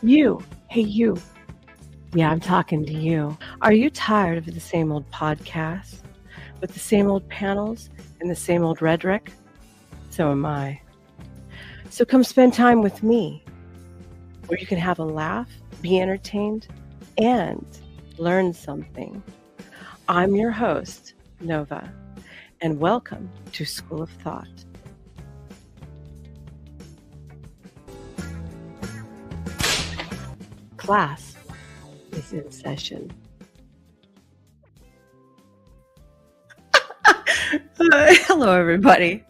You, hey you. Yeah, I'm talking to you. Are you tired of the same old podcast with the same old panels and the same old rhetoric? So am I. So come spend time with me where you can have a laugh, be entertained, and learn something. I'm your host, Nova, and welcome to School of Thought. Class is in session. Hello, everybody.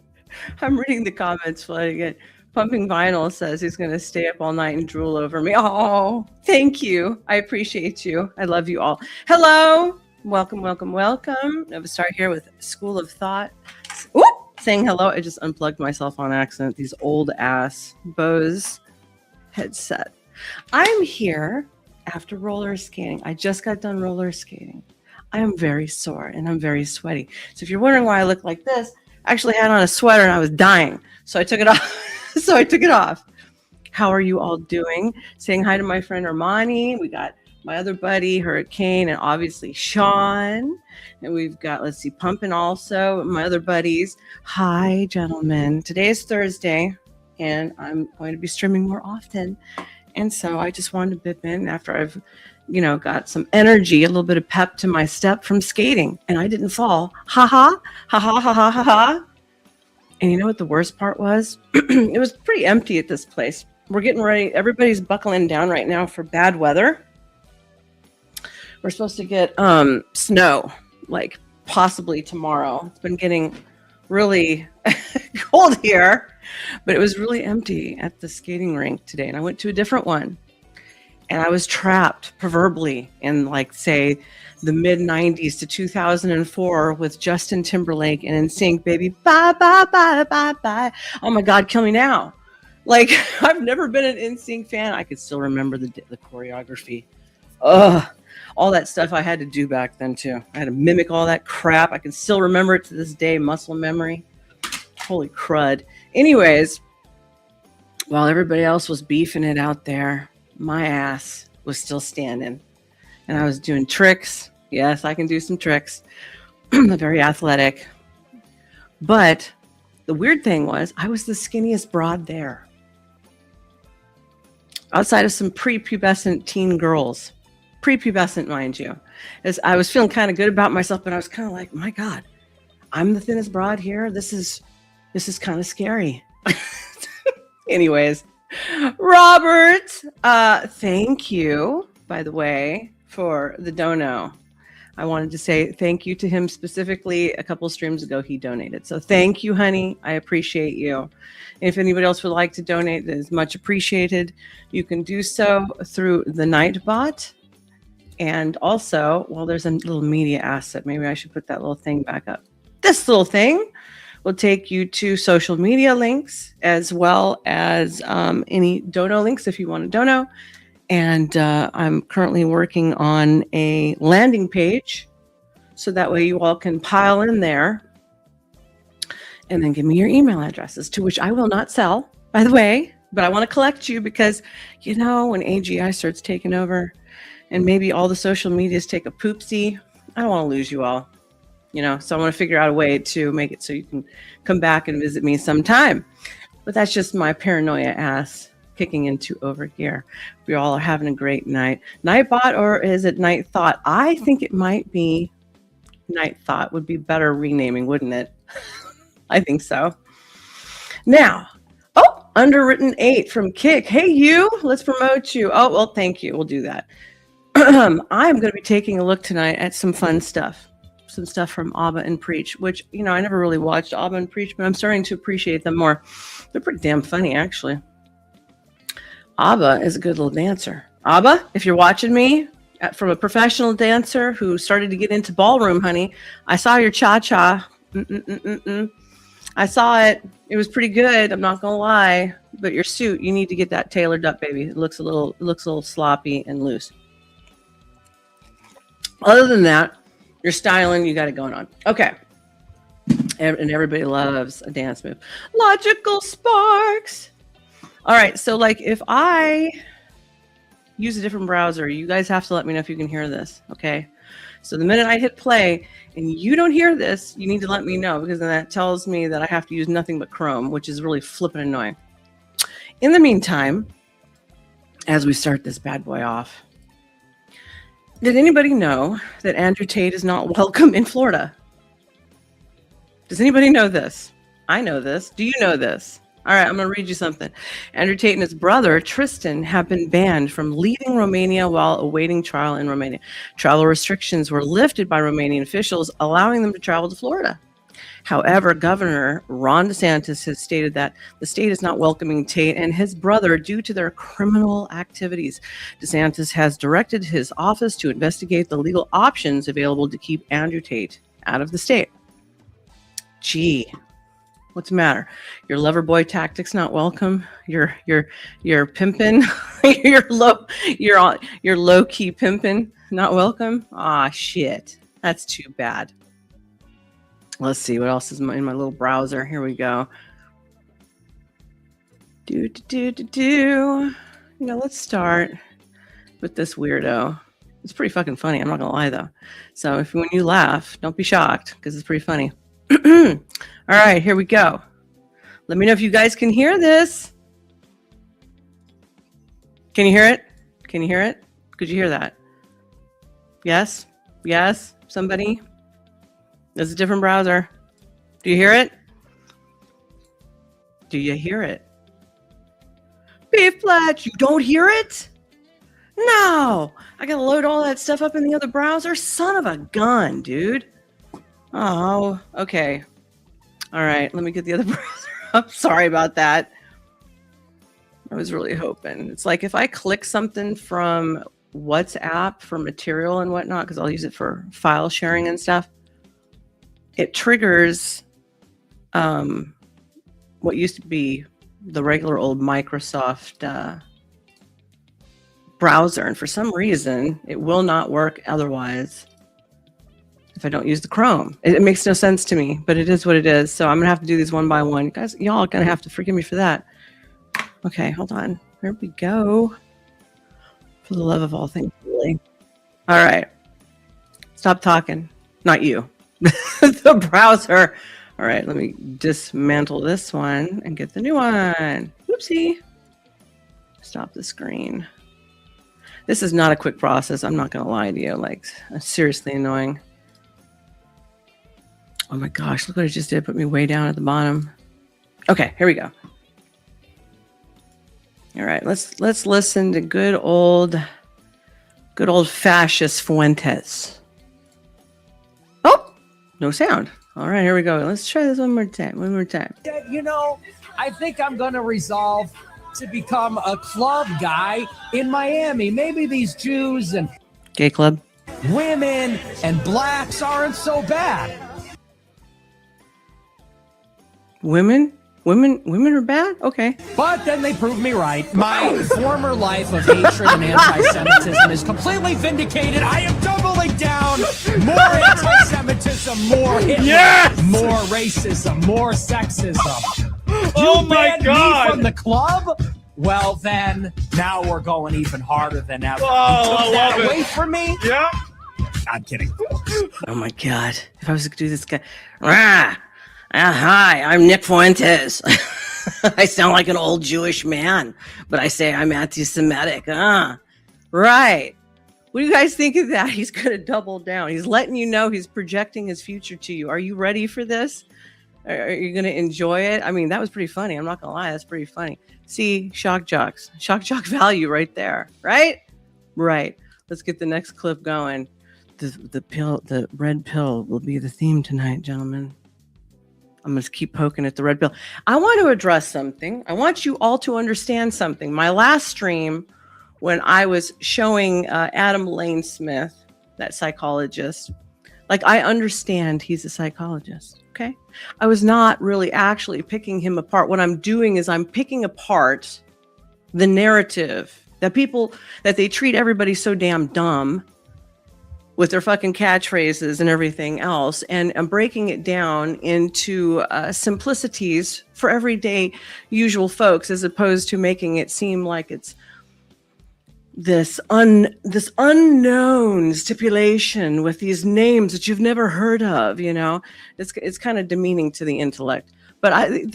I'm reading the comments flooding in. Pumping Vinyl says he's going to stay up all night and drool over me. Oh, thank you. I appreciate you. I love you all. Hello. Welcome, welcome, welcome. Nova Star here with School of Thought. Ooh, saying hello. I just unplugged myself on accident. These old ass Bose headset. I'm here after roller skating. I just got done roller skating. I am very sore and I'm very sweaty. So if you're wondering why I look like this, I actually had on a sweater and I was dying. So I took it off. How are you all doing? Saying hi to my friend Armani. We got my other buddy, Hurricane, and obviously Sean. And we've got, let's see, Pumpin' also, my other buddies. Hi, gentlemen. Today is Thursday and I'm going to be streaming more often. And so I just wanted to bip in after I've, got some energy, a little bit of pep to my step from skating. And I didn't fall. Ha ha, ha ha, ha ha, ha ha. And you know what the worst part was? It was pretty empty at this place. We're getting ready. Everybody's buckling down right now for bad weather. We're supposed to get snow, like possibly tomorrow. It's been getting really cold here. But it was really empty at the skating rink today. And I went to a different one. And I was trapped, proverbially, in, say, the mid-'90s to 2004 with Justin Timberlake and NSYNC, baby. Bye, bye, bye, bye, bye. Oh, my God, kill me now. I've never been an NSYNC fan. I could still remember the choreography. Ugh. All that stuff I had to do back then, too. I had to mimic all that crap. I can still remember it to this day, muscle memory. Holy crud. Anyways, while everybody else was beefing it out there, my ass was still standing. And I was doing tricks. Yes, I can do some tricks. I'm very athletic. But the weird thing was I was the skinniest broad there. Outside of some prepubescent teen girls. Prepubescent, mind you. As I was feeling kind of good about myself, but I was kind of like, my God, I'm the thinnest broad here. This is kind of scary. Anyways, Robert, thank you, by the way, for the dono. I wanted to say thank you to him specifically. A couple of streams ago, he donated. So thank you, honey. I appreciate you. If anybody else would like to donate, that is much appreciated. You can do so through the Nightbot. And also, well, there's a little media asset. Maybe I should put that little thing back up. This little thing will take you to social media links as well as any dono links if you want to dono. And I'm currently working on a landing page so that way you all can pile in there and then give me your email addresses, to which I will not sell, by the way, but I want to collect you because, when AGI starts taking over and maybe all the social medias take a poopsie, I don't want to lose you all. So I want to figure out a way to make it so you can come back and visit me sometime. But that's just my paranoia ass kicking into overgear. We all are having a great night. Nightbot, or is it Night Thought? I think it might be Night Thought. Would be better renaming, wouldn't it? I think so. Now, Underwritten 8 from Kick. Hey, you, let's promote you. Oh, well, thank you. We'll do that. I'm going to be taking a look tonight at some fun stuff. Some stuff from ABBA and Preach, which, I never really watched ABBA and Preach, but I'm starting to appreciate them more. They're pretty damn funny, actually. ABBA is a good little dancer. ABBA, if you're watching me, from a professional dancer who started to get into ballroom, honey, I saw your cha-cha. I saw it. It was pretty good. I'm not going to lie. But your suit, you need to get that tailored up, baby. It looks a little sloppy and loose. Other than that, your styling, you got it going on. Okay. And everybody loves a dance move. Logical Sparks. All right. So if I use a different browser. You guys have to let me know if you can hear this, okay? So the minute I hit play and you don't hear this, you need to let me know, because then that tells me that I have to use nothing but Chrome, which is really flippin' annoying. In the meantime, as we start this bad boy off, did anybody know that Andrew Tate is not welcome in Florida? Does anybody know this? I know this. Do you know this? All right, I'm going to read you something. Andrew Tate and his brother, Tristan, have been banned from leaving Romania while awaiting trial in Romania. Travel restrictions were lifted by Romanian officials, allowing them to travel to Florida. However, Governor Ron DeSantis has stated that the state is not welcoming Tate and his brother due to their criminal activities. DeSantis has directed his office to investigate the legal options available to keep Andrew Tate out of the state. Gee, what's the matter? Your lover boy tactics not welcome? You're pimping? you're low key pimping not welcome? Ah, shit. That's too bad. Let's see what else is in my little browser. Here we go. Let's start with this weirdo. It's pretty fucking funny. I'm not gonna lie though. So when you laugh, don't be shocked, because it's pretty funny. All right, here we go. Let me know if you guys can hear this. Can you hear it? Can you hear it? Could you hear that? Yes? Yes? Somebody? There's a different browser. Do you hear it? Do you hear it? Beef Fletch, you don't hear it? No! I gotta load all that stuff up in the other browser? Son of a gun, dude. Oh, okay. All right, let me get the other browser up. Sorry about that. I was really hoping. It's like if I click something from WhatsApp for material and whatnot, because I'll use it for file sharing and stuff, it triggers what used to be the regular old Microsoft browser. And for some reason, it will not work otherwise if I don't use the Chrome. It makes no sense to me, but it is what it is. So I'm going to have to do these one by one. Guys, y'all are going to have to forgive me for that. Okay, hold on. Here we go. For the love of all things, really. All right. Stop talking. Not you. The browser. All right, let me dismantle this one and get the new one. Whoopsie. Stop the screen. This is not a quick process. I'm not going to lie to you. Like, it's seriously annoying. Oh my gosh, look what it just did. Put me way down at the bottom. Okay, here we go. All right, let's listen to good old fascist Fuentes. Oh, no sound. All right, here we go. Let's try this one more time. You know, I think I'm going to resolve to become a club guy in Miami. Maybe these Jews and gay club women and blacks aren't so bad. Women are bad? Okay. But then they proved me right. My former life of hatred and anti-Semitism is completely vindicated. I am doubling down. More anti-Semitism, more Hitler, yes! more racism, more sexism. Oh my God! Me from the club? Well then, now we're going even harder than ever. Oh, you took I that love away it. from me? Yeah. I'm kidding. Oh my God. If I was to do this guy. Hi, I'm Nick Fuentes. I sound like an old Jewish man, but I say I'm anti-Semitic. Right. What do you guys think of that? He's going to double down. He's letting you know he's projecting his future to you. Are you ready for this? Are you going to enjoy it? I mean, that was pretty funny. I'm not going to lie. That's pretty funny. See, shock jock value right there. Right? Right. Let's get the next clip going. The red pill will be the theme tonight, gentlemen. I'm going to keep poking at the red pill. I want to address something. I want you all to understand something. My last stream, when I was showing Adam Lane Smith, that psychologist, like, I understand he's a psychologist, okay? I was not really actually picking him apart. What I'm doing is I'm picking apart the narrative that they treat everybody so damn dumb with their fucking catchphrases and everything else. And I'm breaking it down into simplicities for everyday usual folks, as opposed to making it seem like it's this unknown stipulation with these names that you've never heard of, it's kind of demeaning to the intellect. But I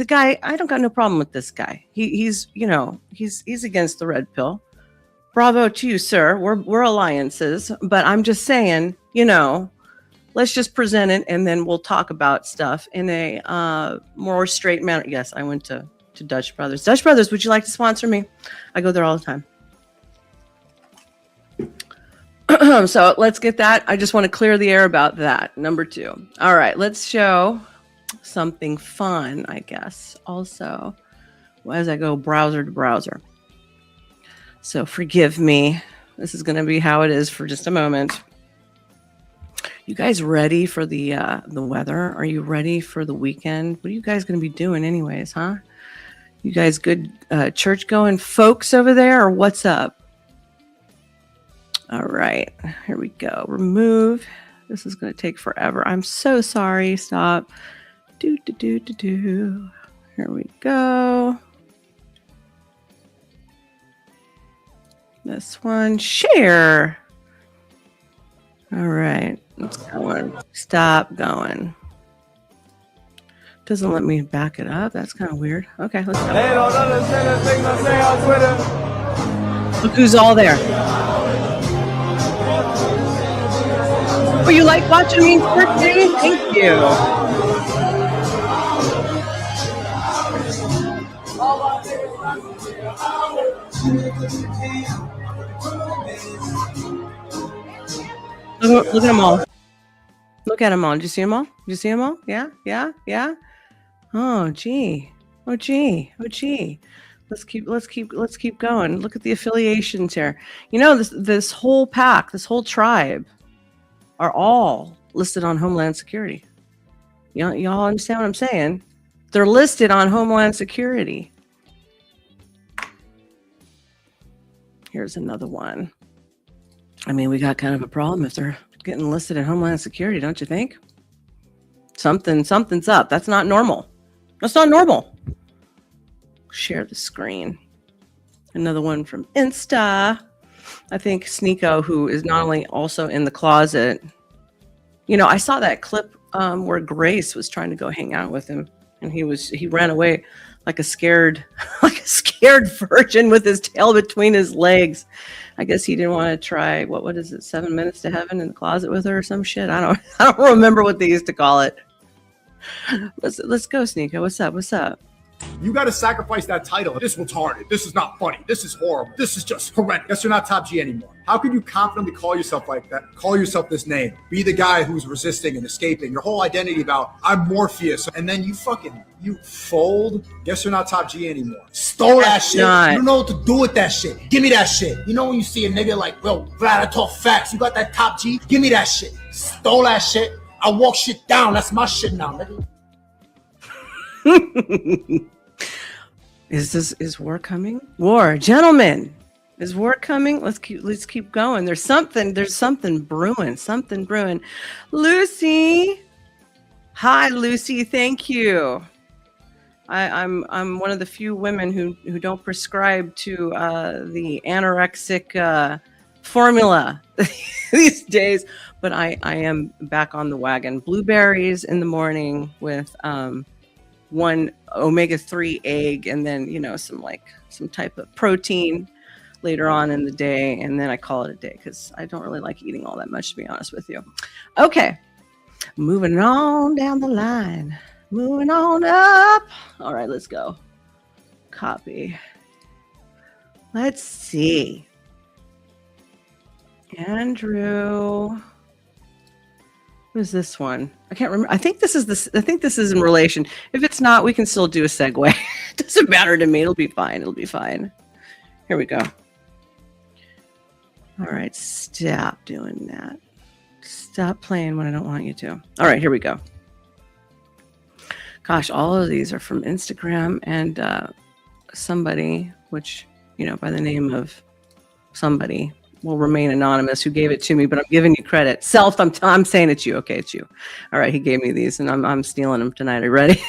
don't got no problem with this guy. He's against the red pill. Bravo to you, sir. We're alliances, but I'm just saying, let's just present it and then we'll talk about stuff in a more straight manner. Yes, I went to Dutch Brothers. Dutch Brothers, would you like to sponsor me? I go there all the time. So let's get that. I just want to clear the air about that. Number 2. All right, let's show something fun, I guess, also, as I go browser to browser. So forgive me. This is going to be how it is for just a moment. You guys ready for the weather? Are you ready for the weekend? What are you guys going to be doing anyways, huh? You guys good church-going folks over there, or what's up? All right, here we go. Remove. This is going to take forever. I'm so sorry. Stop. Here we go. This one. Share. All right. Let's go. Stop going. Doesn't let me back it up. That's kind of weird. Okay, let's go. Look who's all there. Oh, you like watching me work, Dave? Thank you. Look at them all. Look at them all. Did you see them all? Did you see them all? Yeah. Oh, gee. Let's keep going. Look at the affiliations here. This whole pack, this whole tribe, are all listed on Homeland Security. Y'all understand what I'm saying? They're listed on Homeland Security. Here's another one. I mean, we got kind of a problem if they're getting listed in Homeland Security, don't you think? Something's up. That's not normal. That's not normal. Share the screen. Another one from Insta. I think Sneeko, who is not only also in the closet. I saw that clip where Grace was trying to go hang out with him, and he ran away like a scared virgin with his tail between his legs. I guess he didn't want to try what is it, 7 minutes to heaven in the closet with her or some shit. I don't remember what they used to call it. Let's go, Sneeko. What's up? You got to sacrifice that title. This was retarded. This is not funny. This is horrible. This is just horrendous. Guess you're not top G anymore. How can you confidently call yourself like that? Call yourself this name. Be the guy who's resisting and escaping. Your whole identity about I'm Morpheus, and then you fold. Guess you're not top G anymore. Stole that shit. You don't know what to do with that shit. Give me that shit. When you see a nigga like, yo, glad I talk facts. You got that top G? Give me that shit. Stole that shit. I walk shit down. That's my shit now, nigga. Is war coming? War, gentlemen. Is war coming? Let's keep going. There's something brewing. Lucy. Hi, Lucy. Thank you. I'm one of the few women who don't prescribe to the anorexic formula these days, but I am back on the wagon. Blueberries in the morning with one omega-3 egg, and then some type of protein later on in the day, and then I call it a day because I don't really like eating all that much, to be honest with you. Okay, moving on down the line, moving on up. All right, let's go. Copy. Let's see. Andrew. What is this one? I can't remember. I think this is in relation. If it's not, we can still do a segue. It doesn't matter to me. It'll be fine. Here we go. All right. Stop doing that. Stop playing when I don't want you to. All right. Here we go. Gosh, all of these are from Instagram and somebody, which, by the name of somebody, will remain anonymous, who gave it to me, but I'm giving you credit. Self, I'm saying it's you. Okay, it's you. All right, he gave me these, and I'm stealing them tonight. Are you ready?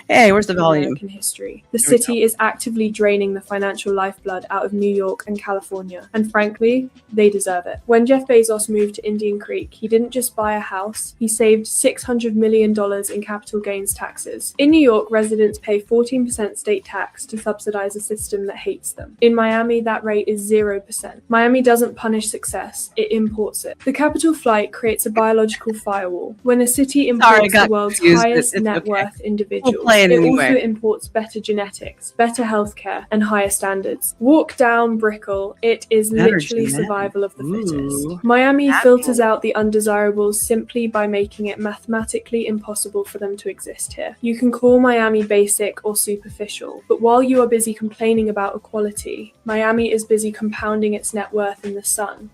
Hey, where's the volume? American history. The There we city is actively draining the financial lifeblood out of New York and California, and frankly, they deserve it. When Jeff Bezos moved to Indian Creek, he didn't just buy a house, he saved $600 million in capital gains taxes. In New York, residents pay 14% state tax to subsidize a system that hates them. In Miami, that rate is 0%. Miami doesn't punish success, it imports it. The capital flight creates a biological firewall. When a city imports the world's highest net worth individuals, it also imports better genetics, better healthcare, and higher standards. Walk down Brickell, it is literally survival of the fittest. Miami filters out the undesirables simply by making it mathematically impossible for them to exist here. You can call Miami basic or superficial, but while you are busy complaining about equality, Miami is busy compounding its net worth in the sun.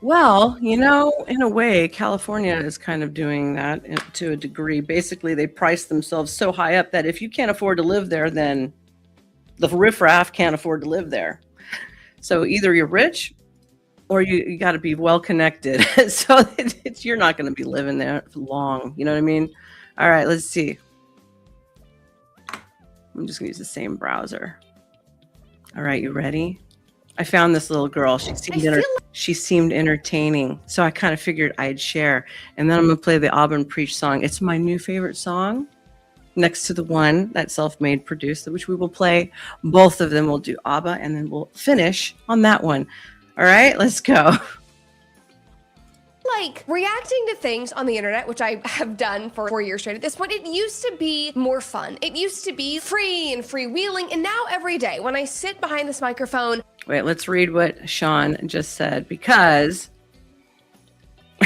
Well, you know, in a way, California is kind of doing that to a degree. Basically, they price themselves so high up that if you can't afford to live there, then the riffraff can't afford to live there. So either you're rich or you got to be well connected. So you're not going to be living there for long. You know what I mean? All right, let's see. I'm just going to use the same browser. All right, you ready? I found this little girl. She seemed entertaining. So I kind of figured I'd share. And then I'm going to play the Auburn Preach song. It's my new favorite song next to the one that Self-Made produced, which we will play. Both of them. We'll do ABBA and then we'll finish on that one. All right, let's go. Like reacting to things on the internet, which I have done for 4 years straight at this point, it used to be more fun. It used to be free and freewheeling. And now every day when I sit behind this microphone. Wait, let's read what Sean just said, because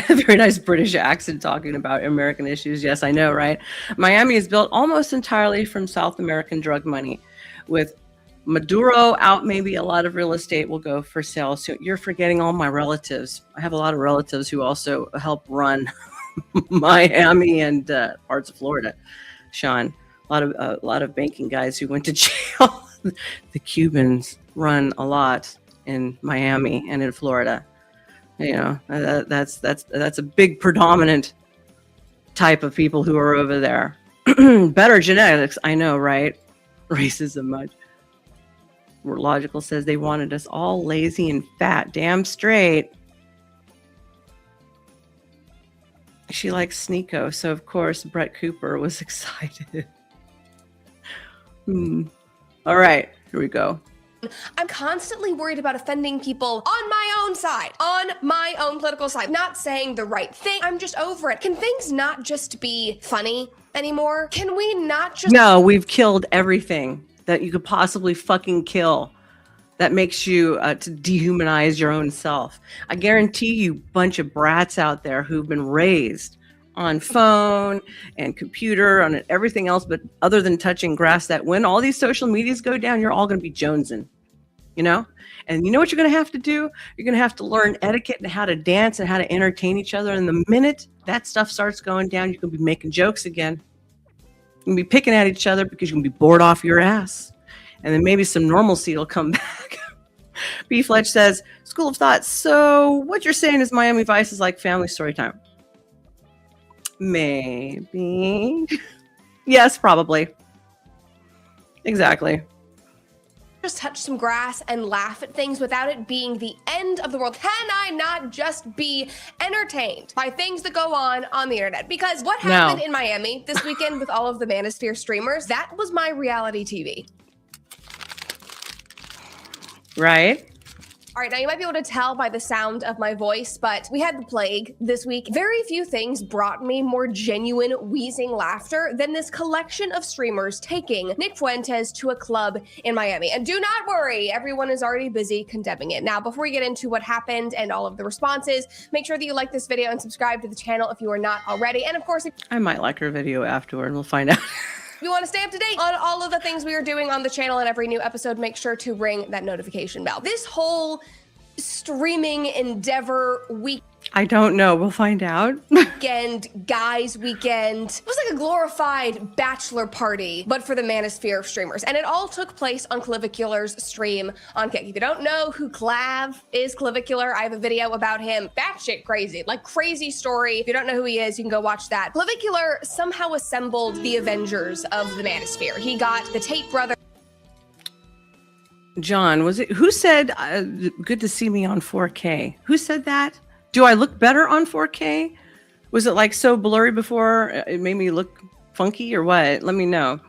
a very nice British accent talking about American issues. Yes, I know, right? Miami is built almost entirely from South American drug money. With Maduro out, maybe a lot of real estate will go for sale. So you're forgetting all my relatives. I have a lot of relatives who also help run Miami and parts of Florida. Sean, a lot of banking guys who went to jail. The Cubans run a lot in Miami and in Florida. You know, that's a big predominant type of people who are over there. Better genetics, I know, right? Racism much. Where Logical says they wanted us all lazy and fat. Damn straight. She likes Sneeko, so of course Brett Cooper was excited. All right, here we go. I'm constantly worried about offending people on my own side, on my own political side, not saying the right thing. I'm just over it. Can things not just be funny anymore? Can we not just... No, we've killed everything that you could possibly fucking kill that makes you to dehumanize your own self. I guarantee you bunch of brats out there who've been raised on phone and computer and everything else, but other than touching grass, that when all these social medias go down, you're all going to be jonesing, you know? And you know what you're going to have to do? You're going to have to learn etiquette and how to dance and how to entertain each other. And the minute that stuff starts going down, you're going to be making jokes again. You're going to be picking at each other because you're going to be bored off your ass. And then maybe some normalcy will come back. B. Fletch says, School of Thought. So what you're saying is Miami Vice is like family story time. Maybe. Yes, probably. Exactly. Just touch some grass and laugh at things without it being the end of the world. Can I not just be entertained by things that go on the internet? Because what happened in Miami this weekend with all of the Manosphere streamers, that was my reality TV. Right. All right, now you might be able to tell by the sound of my voice, but we had the plague this week. Very few things brought me more genuine wheezing laughter than this collection of streamers taking Nick Fuentes to a club in Miami. And do not worry, everyone is already busy condemning it. Now, before we get into what happened and all of the responses, make sure that you like this video and subscribe to the channel if you are not already. And of course, I might like her video afterward. We'll find out. If you want to stay up to date on all of the things we are doing on the channel and every new episode, make sure to ring that notification bell. This whole streaming endeavor week. I don't know. We'll find out. weekend, guys weekend. It was like a glorified bachelor party, but for the manosphere of streamers. And it all took place on Clavicular's stream on Kick. If you don't know who Clav is, Clavicular, I have a video about him. Batshit crazy, like crazy story. If you don't know who he is, you can go watch that. Clavicular somehow assembled the Avengers of the manosphere. He got the Tate brothers. John, was it who said good to see me on 4K? Who said that? Do I look better on 4K? Was it like so blurry before it made me look funky or what? Let me know.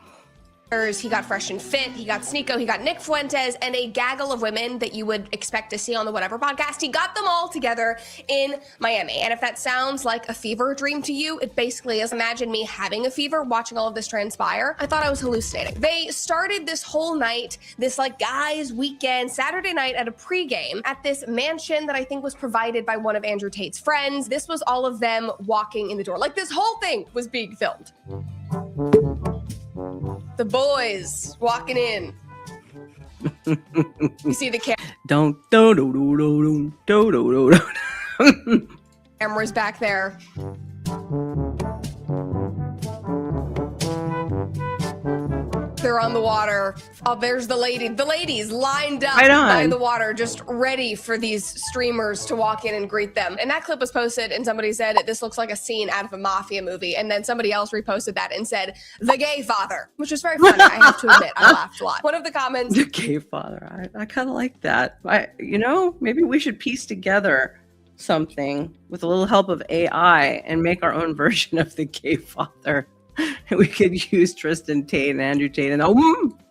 He got Fresh and Fit, he got Sneeko, he got Nick Fuentes, and a gaggle of women that you would expect to see on the Whatever podcast. He got them all together in Miami. And if that sounds like a fever dream to you, it basically is. Imagine me having a fever, watching all of this transpire. I thought I was hallucinating. They started this whole night, this like guys weekend, Saturday night at a pregame at this mansion that I think was provided by one of Andrew Tate's friends. This was all of them walking in the door. Like this whole thing was being filmed. The boys walking in. You see the cameras back there. They're on the water. Oh, there's the ladies lined up by the water, just ready for these streamers to walk in and greet them. And that clip was posted and somebody said, this looks like a scene out of a mafia movie. And then somebody else reposted that and said, the gay father, which was very funny. I have to admit, I laughed a lot. One of the comments. The gay father. I kind of like that. Maybe we should piece together something with a little help of AI and make our own version of the gay father. We could use Tristan Tate and Andrew Tate and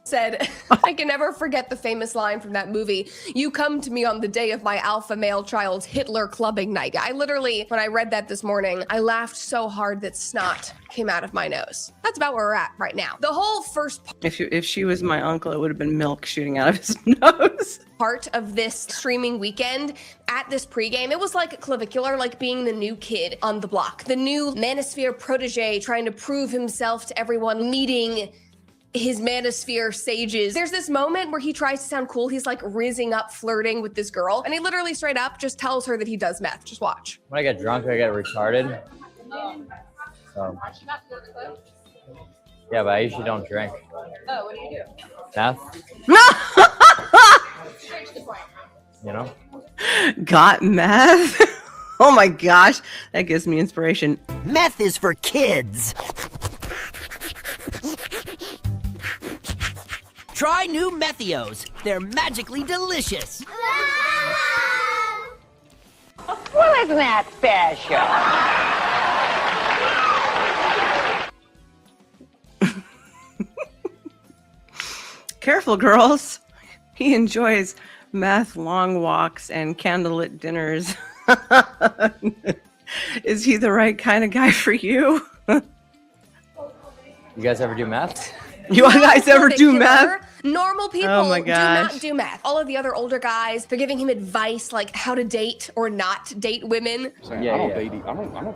said, I can never forget the famous line from that movie. You come to me on the day of my alpha male child's Hitler clubbing night. I literally, when I read that this morning, I laughed so hard that snot came out of my nose. That's about where we're at right now. The whole first if she was my uncle, it would have been milk shooting out of his nose. Part of this streaming weekend at this pregame, it was like Clavicular, like being the new kid on the block, the new manosphere protege trying to prove himself to everyone, meeting his manosphere sages. There's this moment where he tries to sound cool. He's like rizzing up, flirting with this girl, and he literally straight up just tells her that he does meth. Just watch. When I get drunk, I get retarded. So. Yeah, but I usually don't drink. Oh, what do you do? Meth. You know? Got meth? Oh my gosh, that gives me inspiration. Meth is for kids. Try new Methios. They're magically delicious. Well, isn't that special? Careful, girls. He enjoys meth, long walks, and candlelit dinners. Is he the right kind of guy for you? You guys ever do meth? You guys ever do meth? Normal people do not do meth. All of the other older guys, they're giving him advice like how to date or not date women. Yeah, I don't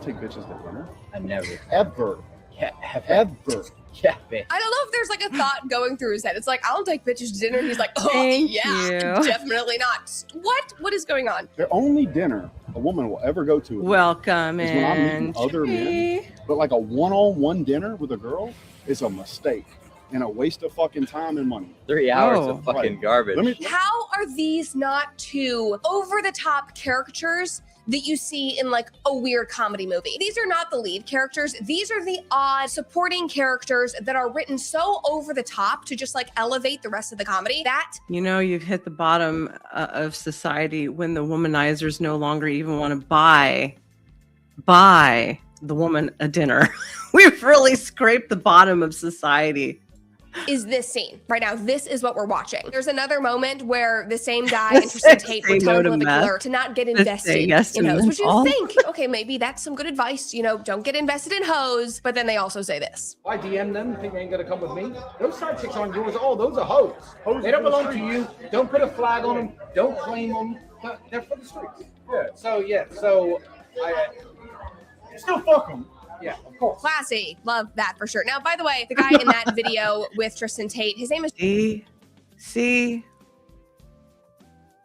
take bitches to dinner. I never. Ever. Yeah, Ever. Yeah, bitch. I don't know if there's like a thought going through his head. It's like, I don't take bitches to dinner. And he's like, oh, Thank yeah, you. definitely not. What? What is going on? The only dinner a woman will ever go to Welcome is when I'm in. meeting other men. But like a one-on-one dinner with a girl is a mistake and a waste of fucking time and money. 3 hours of fucking garbage. How are these not two over-the-top caricatures that you see in like a weird comedy movie? These are not the lead characters. These are the odd supporting characters that are written so over the top to just like elevate the rest of the comedy. That, You've hit the bottom of society when the womanizers no longer even want to buy the woman a dinner. We've really scraped the bottom of society. is this scene right now. This is what we're watching. There's another moment where the same guy and Tristan Tate were telling Clavicular to not get invested in hoes, which you think, okay, maybe that's some good advice. Don't get invested in hoes. But then they also say this. I DM them. You think they ain't gonna come with me? Those side chicks aren't yours. Oh, those are hoes. They don't belong to you. Don't put a flag on them. Don't claim them. They're for the streets. So I still fuck them. Yeah, of course. Classy. Love that for sure. Now, by the way, the guy in that video with Tristan Tate, his name is... See?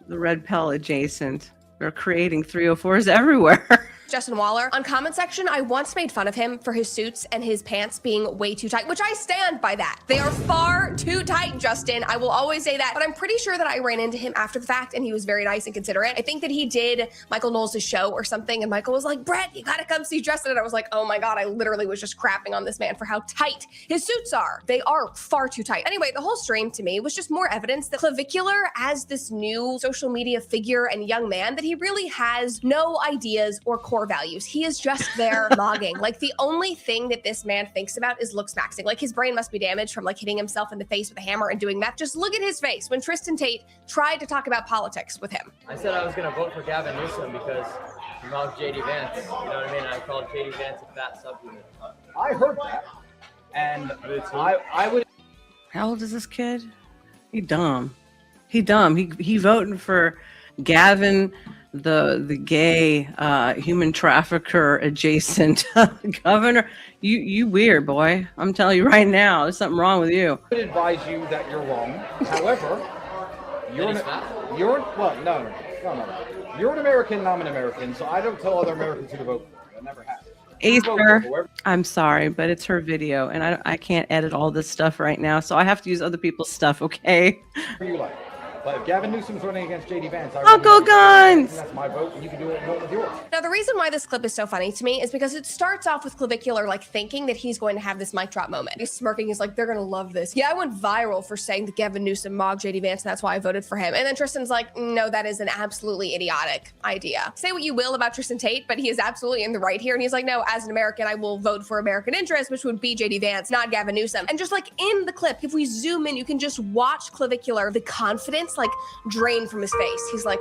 The red pill adjacent. They're creating 304s everywhere. Justin Waller. On comment section, I once made fun of him for his suits and his pants being way too tight, which I stand by that. They are far too tight, Justin. I will always say that, but I'm pretty sure that I ran into him after the fact and he was very nice and considerate. I think that he did Michael Knowles' show or something, and Michael was like, Brett, you gotta come see Justin. And I was like, oh my God, I literally was just crapping on this man for how tight his suits are. They are far too tight. Anyway, the whole stream to me was just more evidence that Clavicular, as this new social media figure and young man, that he really has no ideas or core values. He is just there logging. Like, the only thing that this man thinks about is looks maxing. Like, his brain must be damaged from like hitting himself in the face with a hammer and doing that. Just look at his face when Tristan Tate tried to talk about politics with him. I said I was going to vote for Gavin Newsom because he loves JD Vance. You know what I mean? I called JD Vance a fat subhuman. I heard that. And I would. How old is this kid? He dumb. He dumb. He voting for Gavin, the gay human trafficker adjacent governor. You weird boy. I'm telling you right now, there's something wrong with you. I would advise you that you're wrong. However, you're You're an American, I'm an American, so I don't tell other Americans who to vote for. I never have. Acer, I'm sorry, but it's her video, and I can't edit all this stuff right now, so I have to use other people's stuff, okay? You like. But if Gavin Newsom's running against JD Vance, I'll go guns! That's my vote, and you can do it with yours. Now, the reason why this clip is so funny to me is because it starts off with Clavicular like thinking that he's going to have this mic drop moment. He's smirking. He's like, they're going to love this. Yeah, I went viral for saying that Gavin Newsom mobbed JD Vance, and that's why I voted for him. And then Tristan's like, no, that is an absolutely idiotic idea. Say what you will about Tristan Tate, but he is absolutely in the right here. And he's like, no, as an American, I will vote for American interest, which would be JD Vance, not Gavin Newsom. And just like in the clip, if we zoom in, you can just watch Clavicular, the confidence like drain from his face. He's like,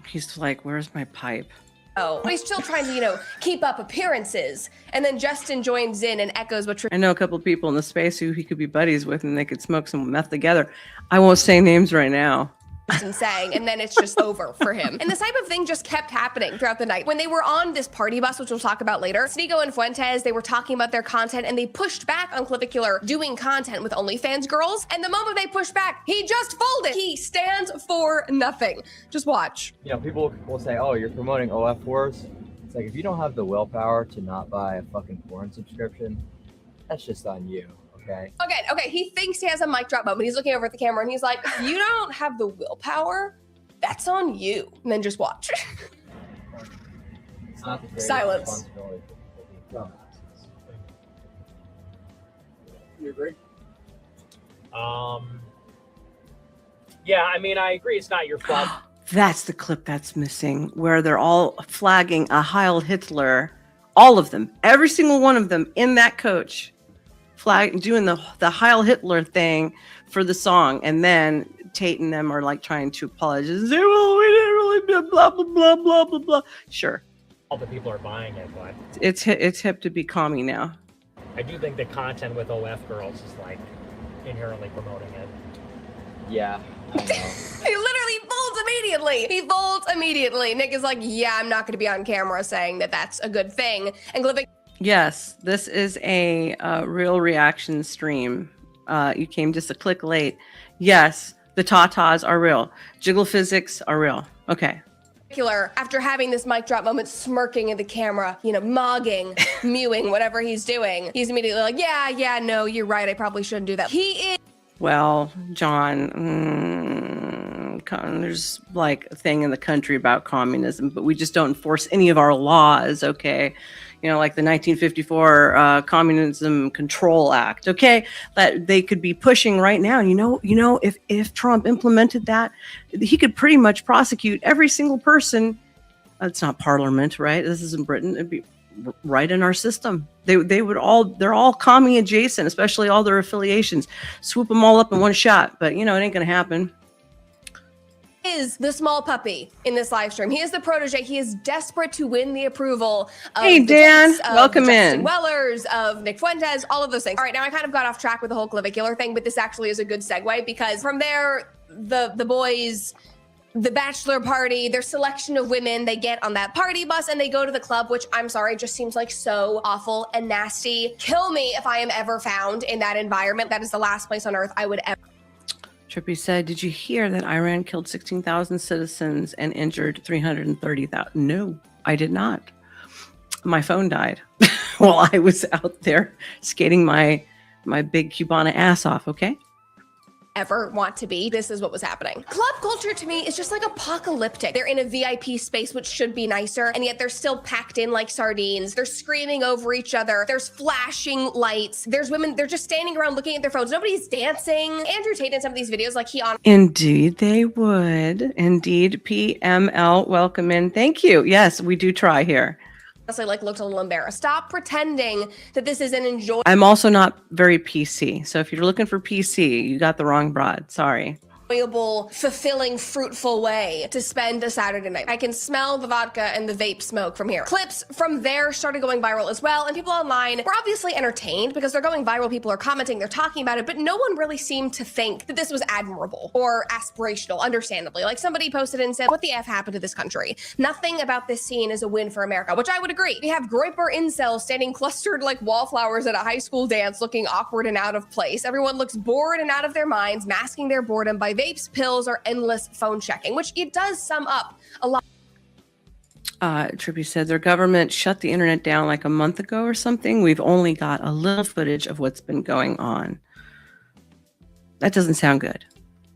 he's like, where's my pipe? Oh, but he's still trying to, keep up appearances. And then Justin joins in and echoes what I know a couple of people in the space who he could be buddies with and they could smoke some meth together. I won't say names right now. Tristan's saying, and then it's just over for him. And this type of thing just kept happening throughout the night. When they were on this party bus, which we'll talk about later, Sneeko and Fuentes, they were talking about their content and they pushed back on Clavicular doing content with OnlyFans girls. And the moment they pushed back, he just folded. He stands for nothing. Just watch. People will say, oh, you're promoting OF wars. It's like, if you don't have the willpower to not buy a fucking porn subscription, that's just on you. Okay. He thinks he has a mic drop moment. He's looking over at the camera and he's like, if you don't have the willpower, that's on you. And then just watch. It's not the Silence. You agree? Yeah, I mean, I agree. It's not your fault. That's the clip that's missing, where they're all flagging a Heil Hitler. All of them, every single one of them in that coach. Doing the Heil Hitler thing for the song, and then Tate and them are like trying to apologize. Say, well, we didn't really blah blah blah blah blah blah. Sure, All the people are buying it, but it's hip to be commie now. I do think the content with OF girls is like inherently promoting it. Yeah. I know. He literally folds immediately. He folds immediately. Nick is like, yeah, I'm not going to be on camera saying that that's a good thing. And Glivic. Yes, this is a real reaction stream. You came just a click late. Yes, the tatas are real. Jiggle physics are real. Okay. After having this mic drop moment, smirking at the camera, mogging, mewing, whatever he's doing, he's immediately like, yeah, no, you're right. I probably shouldn't do that. He is. Well, John, there's like a thing in the country about communism, but we just don't enforce any of our laws, okay? Like the 1954 Communism Control Act, okay? That they could be pushing right now. If Trump implemented that, he could pretty much prosecute every single person. It's not Parliament, right? This isn't Britain. It'd be right in our system. They're all commie adjacent, especially all their affiliations. Swoop them all up in one shot, but it ain't gonna happen. Is the small puppy in this live stream. He is the protege. He is desperate to win the approval of Dan, welcome Justin in. Wellers, of Nick Fuentes, all of those things. All right, now I kind of got off track with the whole clavicular thing, but this actually is a good segue because from there, the boys, the bachelor party, their selection of women, they get on that party bus and they go to the club, which I'm sorry, just seems like so awful and nasty. Kill me if I am ever found in that environment. That is the last place on earth I would ever. Trippy said, did you hear that Iran killed 16,000 citizens and injured 330,000? No, I did not. My phone died while I was out there skating my big Cubana ass off, okay? Ever want to be. This is what was happening. Club culture to me is just like apocalyptic. They're in a VIP space, which should be nicer, and yet they're still packed in like sardines. They're screaming over each other. There's flashing lights. There's women, they're just standing around looking at their phones. Nobody's dancing. Andrew Tate in some of these videos, like he on. Indeed, they would. Indeed, PML, welcome in. Thank you. Yes, we do try here. Honestly, like looked a little embarrassed. Stop pretending that this is an enjoyable. I'm also not very PC. So if you're looking for PC, you got the wrong broad. Sorry. Fulfilling, fruitful way to spend a Saturday night. I can smell the vodka and the vape smoke from here. Clips from there started going viral as well, and people online were obviously entertained because they're going viral. People are commenting, they're talking about it, but no one really seemed to think that this was admirable or aspirational, understandably. Like somebody posted and said, what the F happened to this country? Nothing about this scene is a win for America, which I would agree. We have Groiper incels standing clustered like wallflowers at a high school dance, looking awkward and out of place. Everyone looks bored and out of their minds, masking their boredom by vapes, pills, or endless phone checking, which it does sum up a lot. Trippy said their government shut the internet down like a month ago or something. We've only got a little footage of what's been going on. That doesn't sound good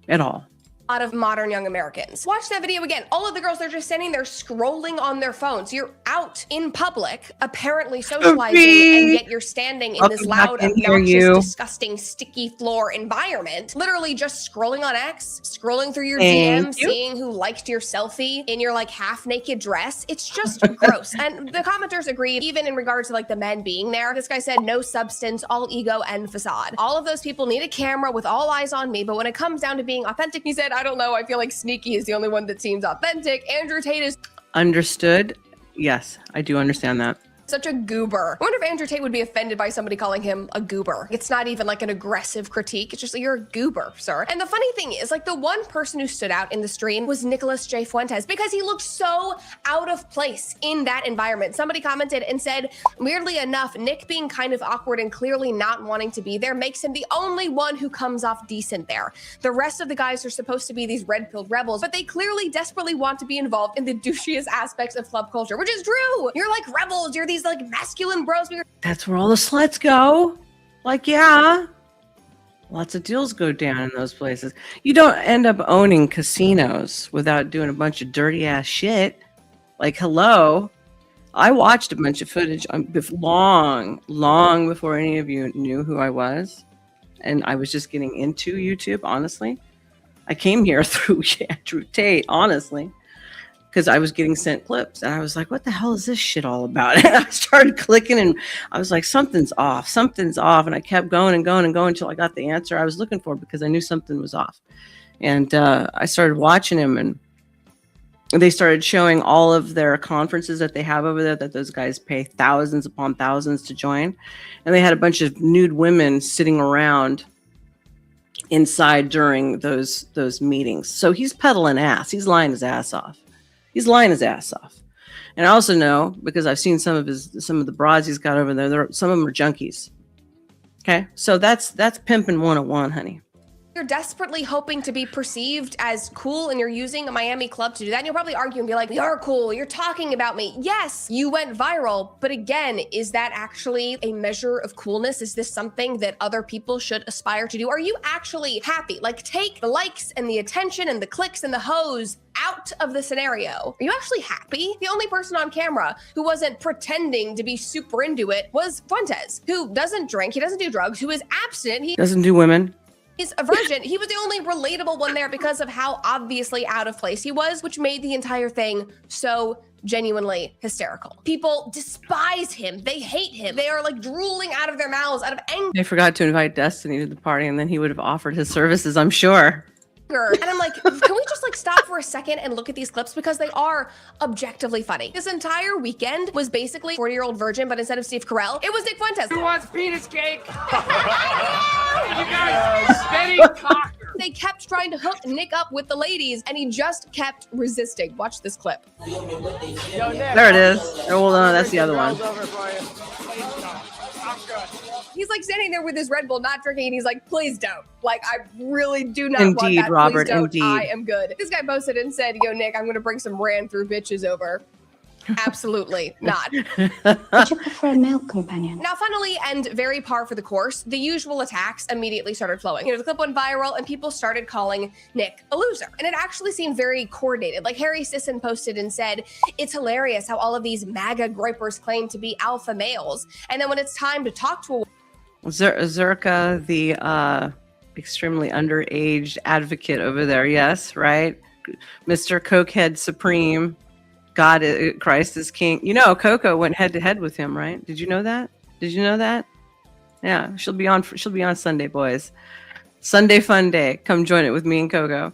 at all. Lot of modern young Americans. Watch that video again. All of the girls, they're just standing there scrolling on their phones. You're out in public, apparently socializing, and yet you're standing in this loud, obnoxious, disgusting, sticky floor environment, literally just scrolling on X, scrolling through your DMs, seeing who liked your selfie in your like half-naked dress. It's just gross. And the commenters agreed, even in regards to like the men being there. This guy said, no substance, all ego and facade. All of those people need a camera with all eyes on me, but when it comes down to being authentic, he said, I don't know. I feel like Sneaky is the only one that seems authentic. Andrew Tate is understood. Yes, I do understand that. such a goober. I wonder if Andrew Tate would be offended by somebody calling him a goober. It's not even like an aggressive critique. It's just like, you're a goober, sir. And the funny thing is, like, the one person who stood out in the stream was Nicholas J. Fuentes because he looked so out of place in that environment. Somebody commented and said, weirdly enough, Nick being kind of awkward and clearly not wanting to be there makes him the only one who comes off decent there. The rest of the guys are supposed to be these red-pilled rebels, but they clearly desperately want to be involved in the douchiest aspects of club culture, which is true. You're like rebels. You're these like masculine bros. That's where all the sluts go. Like, yeah. Lots of deals go down in those places. You don't end up owning casinos without doing a bunch of dirty ass shit. Like, hello. I watched a bunch of footage long before any of you knew who I was. And I was just getting into YouTube, honestly. I came here through Andrew Tate, honestly, because I was getting sent clips. And I was like, what the hell is this shit all about? And I started clicking and I was like, something's off. Something's off. And I kept going and going and going until I got the answer I was looking for because I knew something was off. And I started watching him, and they started showing all of their conferences that they have over there that those guys pay thousands upon thousands to join. And they had a bunch of nude women sitting around inside during those meetings. So he's peddling ass. He's lying his ass off. He's lying his ass off. And I also know, because I've seen some of the broads he's got over there, some of them are junkies. Okay? So that's pimping 101, honey. You're desperately hoping to be perceived as cool, and you're using a Miami club to do that. And you'll probably argue and be like, you're cool, you're talking about me. Yes, you went viral. But again, is that actually a measure of coolness? Is this something that other people should aspire to do? Are you actually happy? Like, take the likes and the attention and the clicks and the hoes out of the scenario. Are you actually happy? The only person on camera who wasn't pretending to be super into it was Fuentes, who doesn't drink, he doesn't do drugs, who is abstinent. He doesn't do women. He's a virgin. He was the only relatable one there because of how obviously out of place he was, which made the entire thing so genuinely hysterical. People despise him. They hate him. They are like drooling out of their mouths out of anger. They forgot to invite Destiny to the party, and then he would have offered his services, I'm sure. And I'm like, can we just like stop for a second and look at these clips, because they are objectively funny. This entire weekend was basically 40-year-old virgin, but instead of Steve Carell, it was Nick Fuentes. Who wants penis cake? You guys, steady cocker. They kept trying to hook Nick up with the ladies, and he just kept resisting. Watch this clip. There it is. Oh, well, no, that's the other one. He's He's like standing there with his Red Bull, not drinking, and he's like, please don't. Like, I really do not want Indeed, that. Robert, Please don't. indeed. I am good. This guy posted and said, yo, Nick, I'm going to bring some ran through bitches over. Absolutely not. Would you prefer a male companion? Now, funnily and very par for the course, the usual attacks immediately started flowing. You know, the clip went viral and people started calling Nick a loser. And it actually seemed very coordinated. Like Harry Sisson posted and said, it's hilarious how all of these MAGA groypers claim to be alpha males. And then when it's time to talk to a Zerka, the extremely underage advocate over there. Yes, right? Mr. Cokehead Supreme. God, Christ is King. You know, Coco went head to head with him, right? Did you know that? Did you know that? Yeah, she'll be on Sunday, boys. Sunday fun day. Come join it with me and Coco.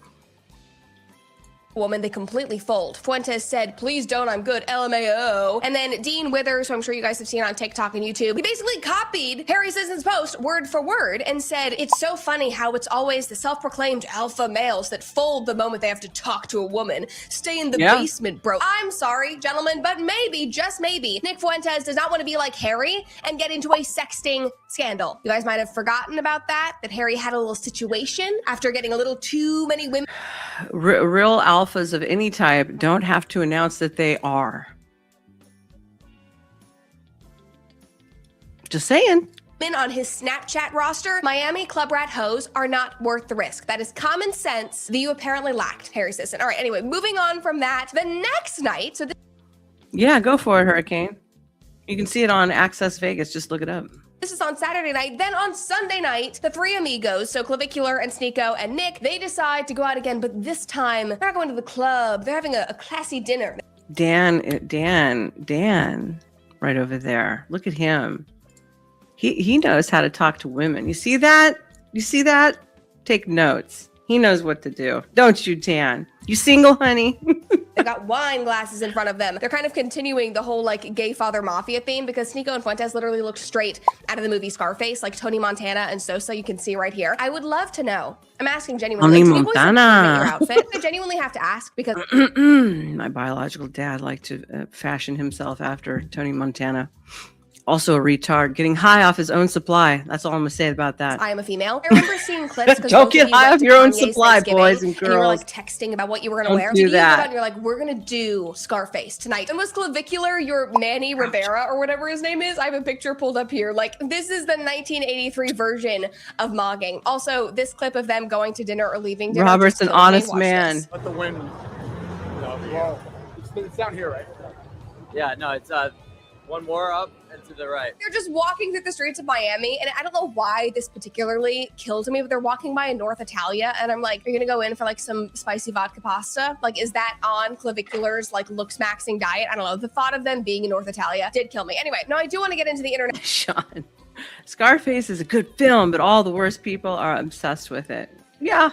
woman, they completely fold. Fuentes said, please don't, I'm good, LMAO. And then Dean Withers, who I'm sure you guys have seen on TikTok and YouTube, he basically copied Harry Sisson's post word for word and said, it's so funny how it's always the self-proclaimed alpha males that fold the moment they have to talk to a woman. Stay in the basement, bro. I'm sorry, gentlemen, but maybe, just maybe, Nick Fuentes does not want to be like Harry and get into a sexting scandal. You guys might have forgotten about that Harry had a little situation after getting a little too many women. Real alphas of any type don't have to announce that they are. Just saying. On his Snapchat roster, Miami club rat hoes are not worth the risk. That is common sense that you apparently lacked, Harry Sisson. All right, anyway, moving on from that, the next night, so yeah, go for it, Hurricane. You can see it on Access Vegas. Just look it up. this is on Saturday night. Then on Sunday night, the three amigos, so Clavicular and Sneeko and Nick, they decide to go out again, but this time they're not going to the club. They're having a classy dinner. Dan, right over there. Look at him. He knows how to talk to women. You see that? You see that? Take notes. He knows what to do. Don't you, Dan? You single, honey? They've got wine glasses in front of them. They're kind of continuing the whole like gay father mafia theme because Sneeko and Fuentes literally looked straight out of the movie Scarface, like Tony Montana and Sosa. You can see right here. I would love to know. I'm asking genuinely. Tony Like, Montana. your outfit. I genuinely have to ask because my biological dad liked to fashion himself after Tony Montana. Also a retard, getting high off his own supply. That's all I'm gonna say about that. I am a female. I remember seeing clips. Don't get high off your own supply, boys and girls. And you were like texting about what you were gonna wear. Do that. And you're like, we're gonna do Scarface tonight. And was Clavicular your Manny Rivera or whatever his name is? I have a picture pulled up here. Like, this is the 1983 version of mogging. Also, this clip of them going to dinner or leaving dinner. Robert's an honest man. Let the wind. Well, it's down here, right? Yeah, no, it's one more up and to the right. They're just walking through the streets of Miami, and I don't know why this particularly killed me, but they're walking by a North Italia, and I'm like, are you gonna go in for like some spicy vodka pasta? Like, is that on Clavicular's like looks maxing diet? I don't know. The thought of them being in North Italia did kill me. Anyway, no, I do want to get into the internet. Sean, Scarface is a good film, but all the worst people are obsessed with it. Yeah.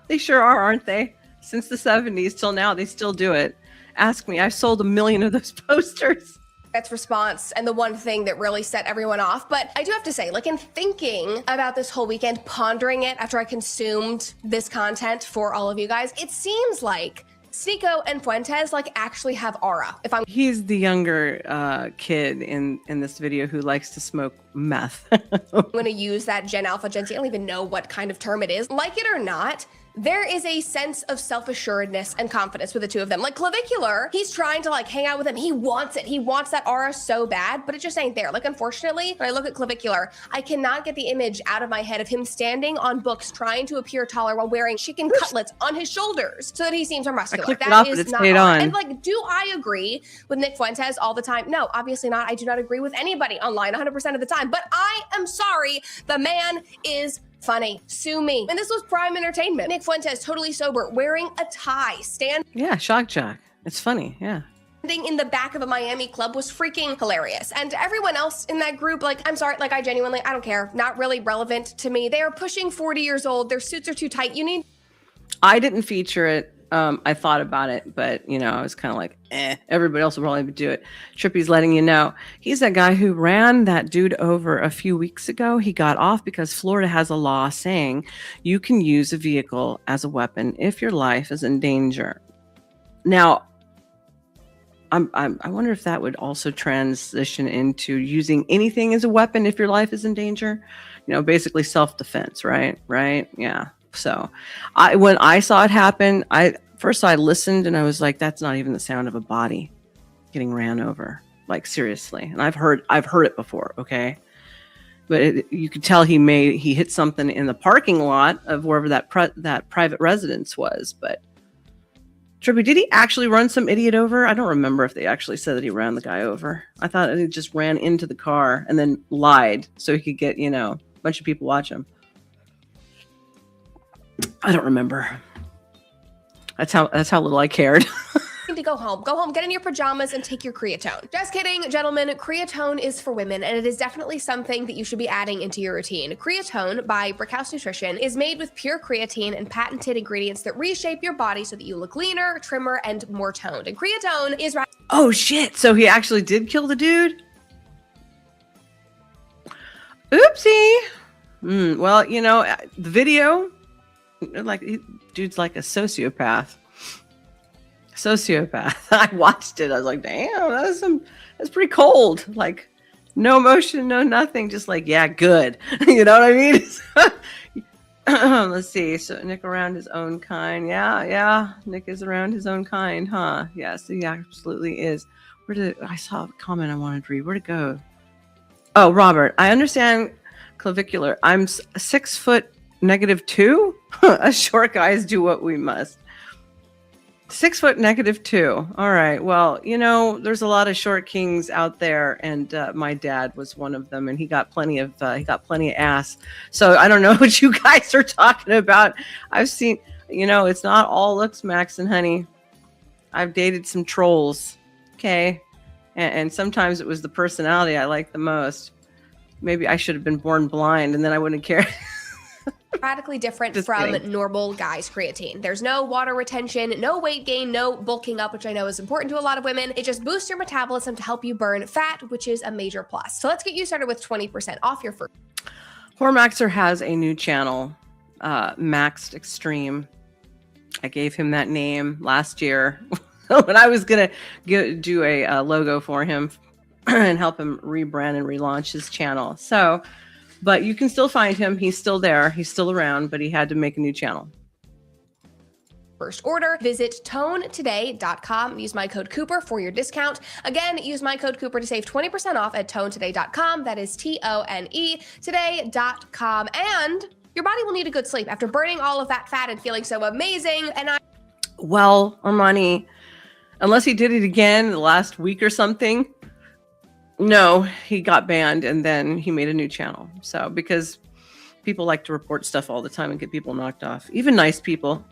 They sure are, aren't they? Since the 70s till now, they still do it. Ask me. I've sold 1 million of those posters. That's response and the one thing that really set everyone off. But I do have to say, like, in thinking about this whole weekend, pondering it after I consumed this content for all of you guys, it seems like Sneeko and Fuentes like actually have aura. He's the younger kid in this video who likes to smoke meth. I'm going to use that Gen Alpha, Gen Z. I don't even know what kind of term it is. Like it or not, there is a sense of self-assuredness and confidence with the two of them. Like Clavicular, he's trying to like hang out with him. He wants it. He wants that aura so bad, but it just ain't there. Like, unfortunately, when I look at Clavicular, I cannot get the image out of my head of him standing on books trying to appear taller while wearing chicken cutlets on his shoulders so that he seems more muscular. I clicked it That off, is but it's not stayed aura. on. And like, do I agree with Nick Fuentes all the time? No, obviously not. I do not agree with anybody online 100% of the time, but I am sorry. The man is funny. Sue me. And this was prime entertainment. Nick Fuentes, totally sober, wearing a tie, Yeah, shock jock. It's funny. Yeah. standing in the back of a Miami club was freaking hilarious. And everyone else in that group, like, I'm sorry, like, I don't care. Not really relevant to me. They are pushing 40 years old. Their suits are too tight. I didn't feature it. I thought about it, but I was kind of like, everybody else will probably do it. Trippy's letting you know. He's that guy who ran that dude over a few weeks ago. He got off because Florida has a law saying you can use a vehicle as a weapon if your life is in danger. Now, I wonder if that would also transition into using anything as a weapon if your life is in danger. Basically self-defense, right? Right? Yeah. So, when I saw it happen, first I listened and I was like, that's not even the sound of a body getting ran over. Like, seriously. And I've heard it before, okay? But you could tell he hit something in the parking lot of wherever that private residence was. But Trippy, did he actually run some idiot over? I don't remember if they actually said that he ran the guy over. I thought he just ran into the car and then lied so he could get, a bunch of people watch him. I don't remember. That's how little I cared. To go home, get in your pajamas and take your creatine. Just kidding, gentlemen. Creatine is for women, and it is definitely something that you should be adding into your routine. Creatine by Brickhouse Nutrition is made with pure creatine and patented ingredients that reshape your body so that you look leaner, trimmer, and more toned. And creatine is oh shit, so he actually did kill the dude? Oopsie. Well, the video, dude's like a sociopath. I watched it. I was like, damn, that's pretty cold. Like, no emotion, no nothing. Just like, yeah, good. You know what I mean? Let's see. So Nick around his own kind. Yeah. Nick is around his own kind, huh? Yes, he absolutely is. I saw a comment I wanted to read. Where'd it go? Oh, Robert, I understand clavicular. I'm 6 foot -2. Us short guys do what we must. 6 foot -2. All right. Well, there's a lot of short kings out there, and my dad was one of them, and he got plenty of ass. So I don't know what you guys are talking about. I've seen, it's not all looks, Max and honey. I've dated some trolls, okay, and sometimes it was the personality I liked the most. Maybe I should have been born blind, and then I wouldn't care. radically different Just from kidding. normal guys' creatine. There's no water retention, no weight gain, no bulking up, which I know is important to a lot of women. It just boosts your metabolism to help you burn fat, which is a major plus. So let's get you started with 20% off your first. Hormaxer has a new channel, Maxed Extreme. I gave him that name last year when I was gonna do a logo for him and help him rebrand and relaunch his channel. So, but you can still find him. He's still there. He's still around, but he had to make a new channel. First order, visit tonetoday.com. Use my code Cooper for your discount. Again, use my code Cooper to save 20% off at tonetoday.com. That is TONE today.com. And your body will need a good sleep after burning all of that fat and feeling so amazing. Well, Armani, unless he did it again the last week or something, no, he got banned and then he made a new channel. So, because people like to report stuff all the time and get people knocked off, even nice people,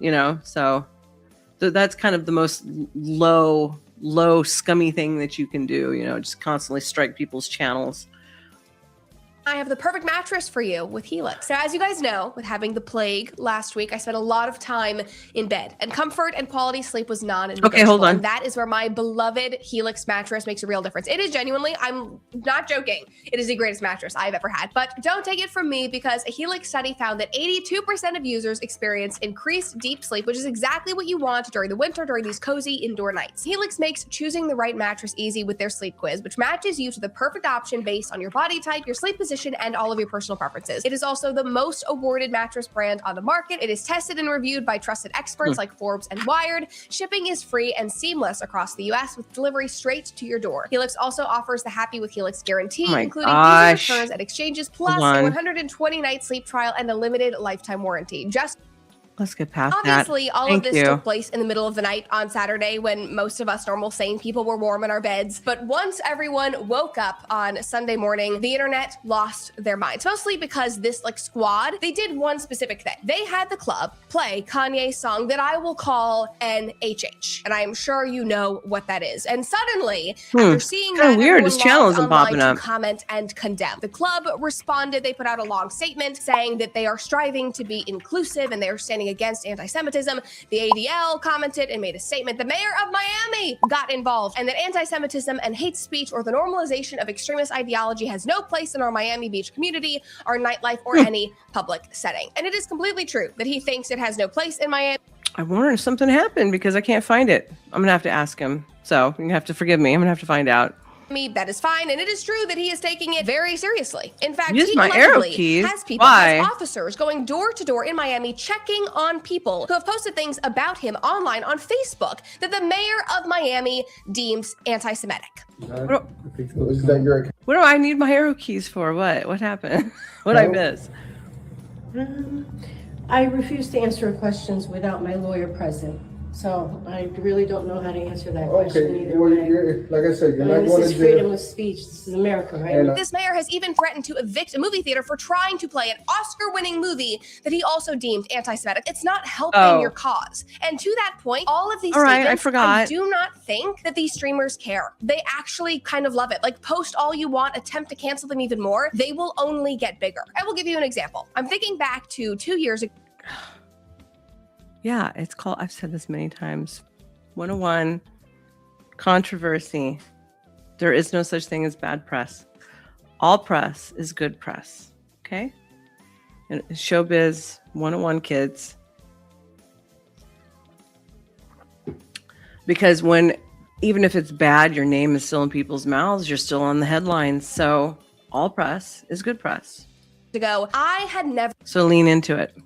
so that's kind of the most low scummy thing that you can do, just constantly strike people's channels. I have the perfect mattress for you with Helix. So as you guys know, with having the plague last week, I spent a lot of time in bed, and comfort and quality sleep was non-negotiable. Okay, hold on. And that is where my beloved Helix mattress makes a real difference. It is genuinely, I'm not joking, it is the greatest mattress I've ever had. But don't take it from me, because a Helix study found that 82% of users experience increased deep sleep, which is exactly what you want during the winter, during these cozy indoor nights. Helix makes choosing the right mattress easy with their sleep quiz, which matches you to the perfect option based on your body type, your sleep position, and all of your personal preferences. It is also the most awarded mattress brand on the market. It is tested and reviewed by trusted experts like Forbes and Wired. Shipping is free and seamless across the US with delivery straight to your door. Helix also offers the Happy with Helix guarantee, including easy returns and exchanges, plus a 120-night sleep trial and a limited lifetime warranty. Let's get past Obviously, that. all of this took place in the middle of the night on Saturday when most of us normal sane people were warm in our beds. But once everyone woke up on Sunday morning, the internet lost their minds. Mostly because this squad, they did one specific thing. They had the club play Kanye's song that I will call NHH. And I am sure you know what that is. And suddenly, after seeing that, weird. His channel isn't popping up. To comment and condemn. The club responded. They put out a long statement saying that they are striving to be inclusive and they are standing against anti-Semitism. The ADL commented and made a statement. The mayor of Miami got involved, and that anti-Semitism and hate speech or the normalization of extremist ideology has no place in our Miami Beach community, our nightlife, or any public setting. And it is completely true that he thinks it has no place in Miami. I wonder if something happened because I can't find it. I'm gonna have to ask him. So you have to forgive me. I'm gonna have to find out. That is fine, and it is true that he is taking it very seriously. In fact, Use he my arrow allegedly keys. has people, Why? has officers going door to door in Miami checking on people who have posted things about him online on Facebook that the mayor of Miami deems anti-Semitic. What do I need my arrow keys for? What happened? What did I miss? I refuse to answer questions without my lawyer present. So I really don't know how to answer that question either well, way. like I said, you're not This going is to freedom jail. of speech. This is America, right? This mayor has even threatened to evict a movie theater for trying to play an Oscar-winning movie that he also deemed anti-Semitic. It's not helping your cause. And to that point, all of these statements, I forgot. I do not think that these streamers care. They actually kind of love it. Like, post all you want, attempt to cancel them even more. They will only get bigger. I will give you an example. I'm thinking back to 2 years ago. Yeah, it's called, I've said this many times, 101 controversy. There is no such thing as bad press. All press is good press. Okay? And showbiz 101 kids. Because even if it's bad, your name is still in people's mouths, you're still on the headlines. So all press is good press. I had never So lean into it.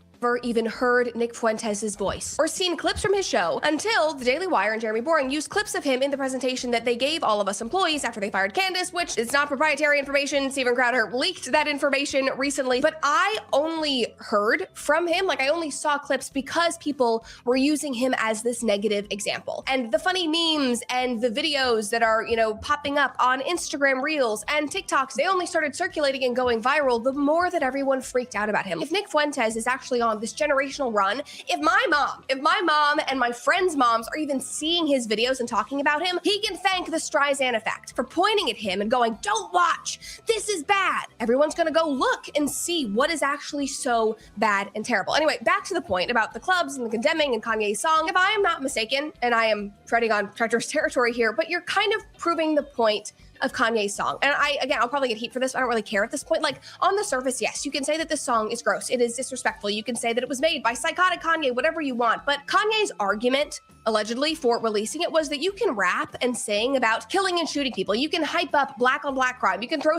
even heard Nick Fuentes' voice or seen clips from his show until the Daily Wire and Jeremy Boring used clips of him in the presentation that they gave all of us employees after they fired Candace, which is not proprietary information. Steven Crowder leaked that information recently, but I only heard from him, like I only saw clips because people were using him as this negative example. And the funny memes and the videos that are, popping up on Instagram Reels and TikToks, they only started circulating and going viral the more that everyone freaked out about him. If Nick Fuentes is actually on this generational run, if my mom and my friends' moms are even seeing his videos and talking about him, he can thank the Streisand effect for pointing at him and going, don't watch, this is bad. Everyone's gonna go look and see what is actually so bad and terrible. Anyway, back to the point about the clubs and the condemning and Kanye's song. If I am not mistaken, and I am treading on treacherous territory here, but you're kind of proving the point of Kanye's song. And I'll probably get heat for this. I don't really care at this point. Like, on the surface, yes, you can say that this song is gross. It is disrespectful. You can say that it was made by psychotic Kanye, whatever you want. But Kanye's argument, allegedly, for releasing it was that you can rap and sing about killing and shooting people. You can hype up black on black crime. You can throw...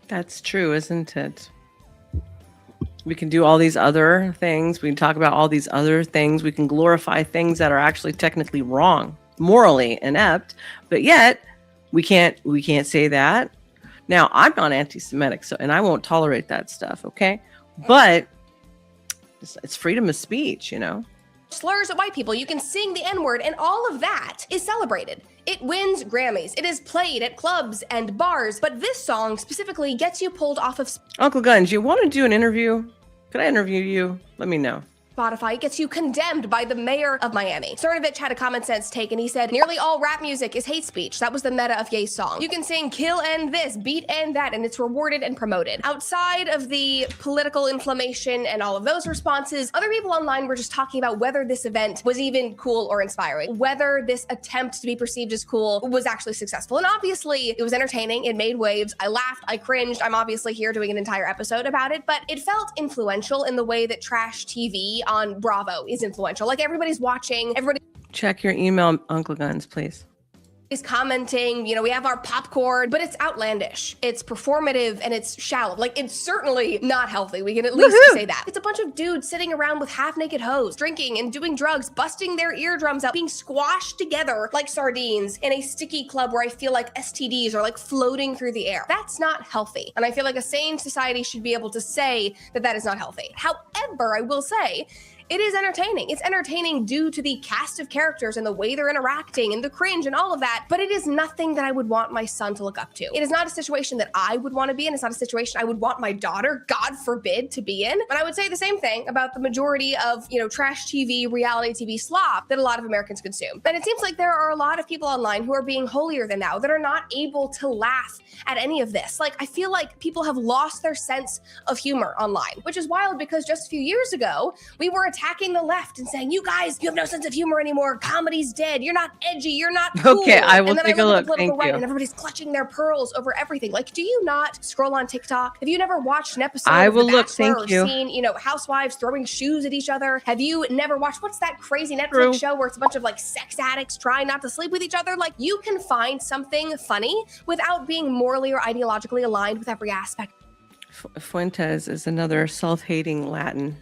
That's true, isn't it? We can do all these other things. We can talk about all these other things. We can glorify things that are actually technically wrong, morally inept, but yet we can't say that. Now, I'm not anti-Semitic, and I won't tolerate that stuff, okay? But it's freedom of speech, slurs at white people. You can sing the N-word, and all of that is celebrated. It wins Grammys. It is played at clubs and bars, but this song specifically gets you pulled off of Uncle Guns, you want to do an interview? Could I interview you? Let me know. Spotify. It gets you condemned by the mayor of Miami. Cernovich had a common sense take, and he said, nearly all rap music is hate speech. That was the meta of Ye's song. You can sing kill and this, beat and that, and it's rewarded and promoted. Outside of the political inflammation and all of those responses, other people online were just talking about whether this event was even cool or inspiring, whether this attempt to be perceived as cool was actually successful. And obviously, it was entertaining. It made waves. I laughed. I cringed. I'm obviously here doing an entire episode about it, but it felt influential in the way that trash TV on Bravo is influential. Like, everybody's watching, everybody Check your email, Uncle Guns, please. is commenting, we have our popcorn, but it's outlandish, it's performative, and it's shallow. Like, it's certainly not healthy. We can at least say that. It's a bunch of dudes sitting around with half-naked hoes, drinking and doing drugs, busting their eardrums out, being squashed together like sardines in a sticky club where I feel like STDs are like floating through the air. That's not healthy. And I feel like a sane society should be able to say that that is not healthy. However, I will say, it is entertaining. It's entertaining due to the cast of characters and the way they're interacting and the cringe and all of that, but it is nothing that I would want my son to look up to. It is not a situation that I would want to be in. It's not a situation I would want my daughter, God forbid, to be in. But I would say the same thing about the majority of, trash TV, reality TV slop that a lot of Americans consume. And it seems like there are a lot of people online who are being holier than thou, that are not able to laugh at any of this. Like, I feel like people have lost their sense of humor online, which is wild because just a few years ago, we were attacking the left and saying, you guys, you have no sense of humor anymore. Comedy's dead. You're not edgy. You're not cool. Okay, I will and then take I a look look. at the political Thank right you. and everybody's clutching their pearls over everything. Like, do you not scroll on TikTok? Have you never watched an episode I of will The look, Bachelor thank or you. seen, housewives throwing shoes at each other? Have you never watched, what's that crazy Netflix True. show where it's a bunch of like sex addicts trying not to sleep with each other? Like, you can find something funny without being morally or ideologically aligned with every aspect. Fuentes is another self-hating Latin.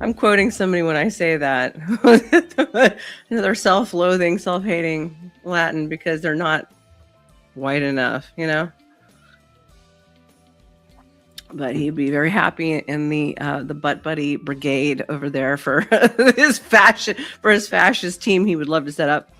I'm quoting somebody when I say that. Another self-loathing, self-hating Latin because they're not white enough, But he'd be very happy in the butt buddy brigade over there for his fascist team he would love to set up.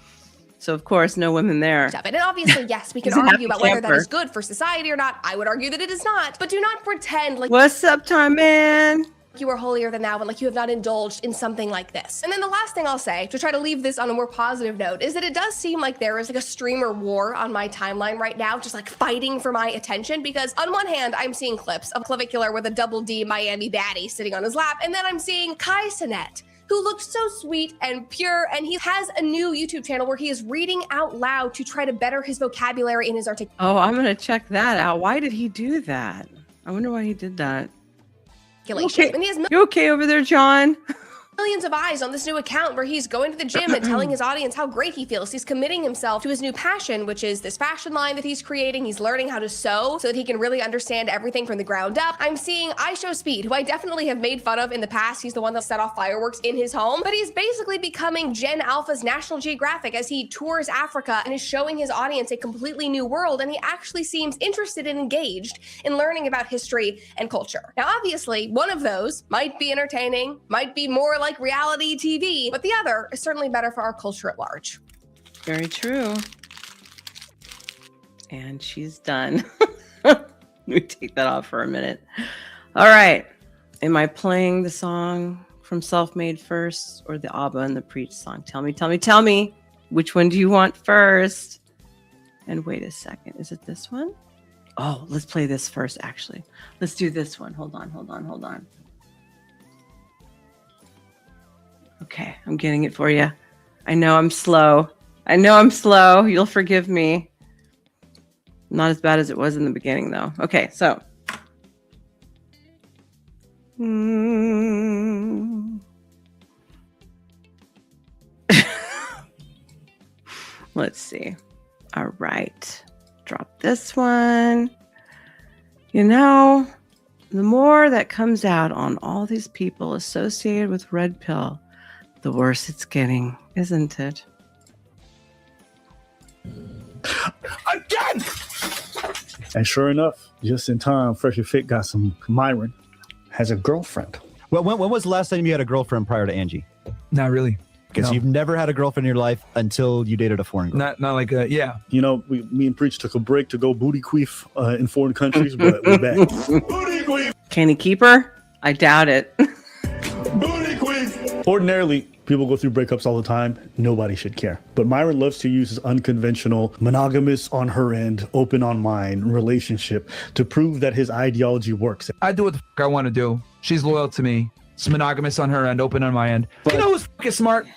So of course, no women there. And obviously, yes, we can He's a argue about happy whether that camper. is good for society or not. I would argue that it is not. But do not pretend like What's up, Time Man? you are holier than thou and like you have not indulged in something like this. And then the last thing I'll say to try to leave this on a more positive note is that it does seem like there is like a streamer war on my timeline right now, just like fighting for my attention, because on one hand, I'm seeing clips of Clavicular with a double D Miami baddie sitting on his lap, and then I'm seeing Kai Cenat, who looks so sweet and pure, and he has a new YouTube channel where he is reading out loud to try to better his vocabulary and his articulation. Oh, I'm gonna check that out. Why did he do that? I wonder why he did that. Okay. And he has You okay over there, John? millions of eyes on this new account where he's going to the gym and telling his audience how great he feels. He's committing himself to his new passion, which is this fashion line that he's creating. He's learning how to sew so that he can really understand everything from the ground up. I'm seeing iShowSpeed, who I definitely have made fun of in the past. He's the one that set off fireworks in his home, but he's basically becoming Gen Alpha's National Geographic as he tours Africa and is showing his audience a completely new world. And he actually seems interested and engaged in learning about history and culture. Now, obviously, one of those might be entertaining, might be more like reality TV, but the other is certainly better for our culture at large. Very true. And she's done. Let me take that off for a minute. All right. Am I playing the song from Self-Made first or the ABBA and the Preach song? Tell me. Which one do you want first? And wait a second. Is it this one? Oh, let's play this first, actually. Let's do this one. Hold on. Okay, I'm getting it for you. I know I'm slow. You'll forgive me. Not as bad as it was in the beginning, though. Okay, so. Let's see. All right. Drop this one. The more that comes out on all these people associated with Red Pill, the worse it's getting, isn't it? Again! And sure enough, just in time, Fresh and Fit got some. Myron has a girlfriend. Well, when was the last time you had a girlfriend prior to Angie? Not really. Because you've never had a girlfriend in your life until you dated a foreign girl. Not like yeah. Me and Preach took a break to go booty queef in foreign countries, but we're back. Booty queef! Can he keep her? I doubt it. Booty queef! Ordinarily, people go through breakups all the time. Nobody should care. But Myron loves to use his unconventional, monogamous on her end, open on mine relationship to prove that his ideology works. I do what the fuck I want to do. She's loyal to me. It's monogamous on her end, open on my end. But you know who's fucking smart?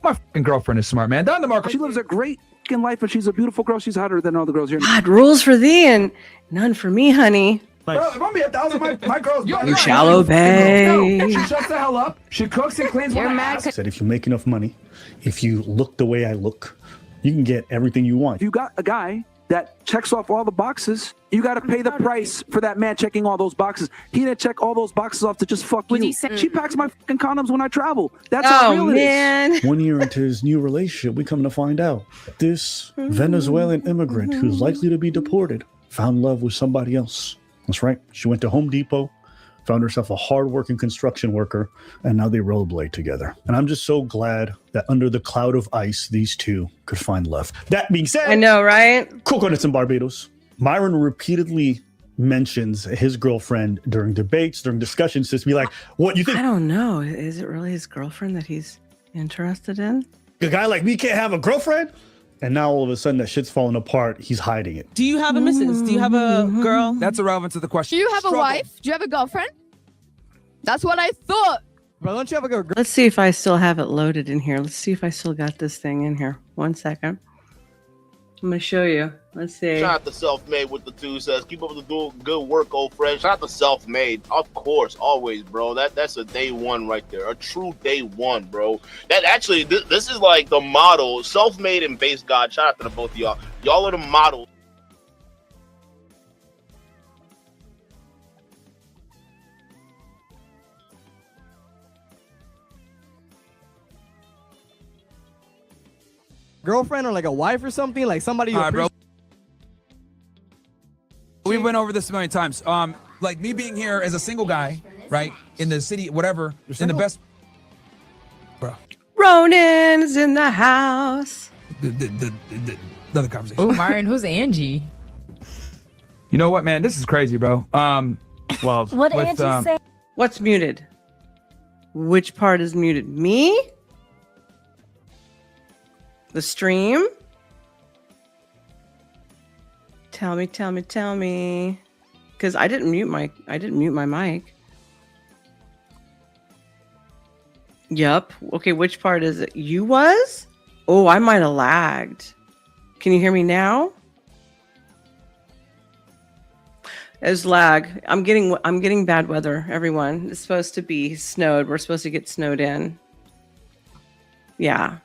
My fucking girlfriend is smart, man. Down to Marco. She lives a great fucking life, but she's a beautiful girl. She's hotter than all the girls here. God, rules for thee and none for me, honey. Bro, if I'm being 1,000, my girl's You shall obey. She shuts the hell up. She cooks and cleans my ass. I said, if you make enough money, if you look the way I look, you can get everything you want. If you got a guy that checks off all the boxes, you got to pay the price for that man checking all those boxes. He didn't check all those boxes off to just fuck you. She packs my fucking condoms when I travel. That's how real it is. 1 year into his new relationship, we come to find out this Venezuelan immigrant who's likely to be deported found love with somebody else. That's right. She went to Home Depot, found herself a hardworking construction worker, and now they rollerblade together. And I'm just so glad that under the cloud of ice, these two could find love. That being said, I know, right? Coconuts in Barbados. Myron repeatedly mentions his girlfriend during debates, during discussions, just be like, what you think? I don't know. Is it really his girlfriend that he's interested in? A guy like me can't have a girlfriend? And now all of a sudden that shit's falling apart. He's hiding it. Do you have a missus? Do you have a girl? That's irrelevant to the question. Do you have a wife? Do you have a girlfriend? That's what I thought. Bro, don't you have a good? Let's see if I still have it loaded in here. Let's see if I still got this thing in here. 1 second. I'm gonna show you. Let's see. Shout out to Self-Made with the 2 says, keep up with the good work, old friend. Shout out to Self-Made, of course, always, bro. That's a day one right there, a true day one, bro. That actually, this is like the model. Self-Made and Base God. Shout out to the both of y'all. Y'all are the model. Girlfriend or like a wife or something, like somebody. All right, bro. We went over this a million times. Like me being here as a single guy, right, in the city, whatever, in the best. Bro. Ronan's in the house. The other conversation. Oh, Myron, who's Angie? You know what, man? This is crazy, bro. Well, What with, Angie say? What's muted? Which part is muted? Me? The stream? Tell me. Because I didn't mute my mic. Yup. Okay, which part is it? You was? Oh, I might have lagged. Can you hear me now? There's lag. I'm getting bad weather, everyone. It's supposed to be snowed. We're supposed to get snowed in. Yeah.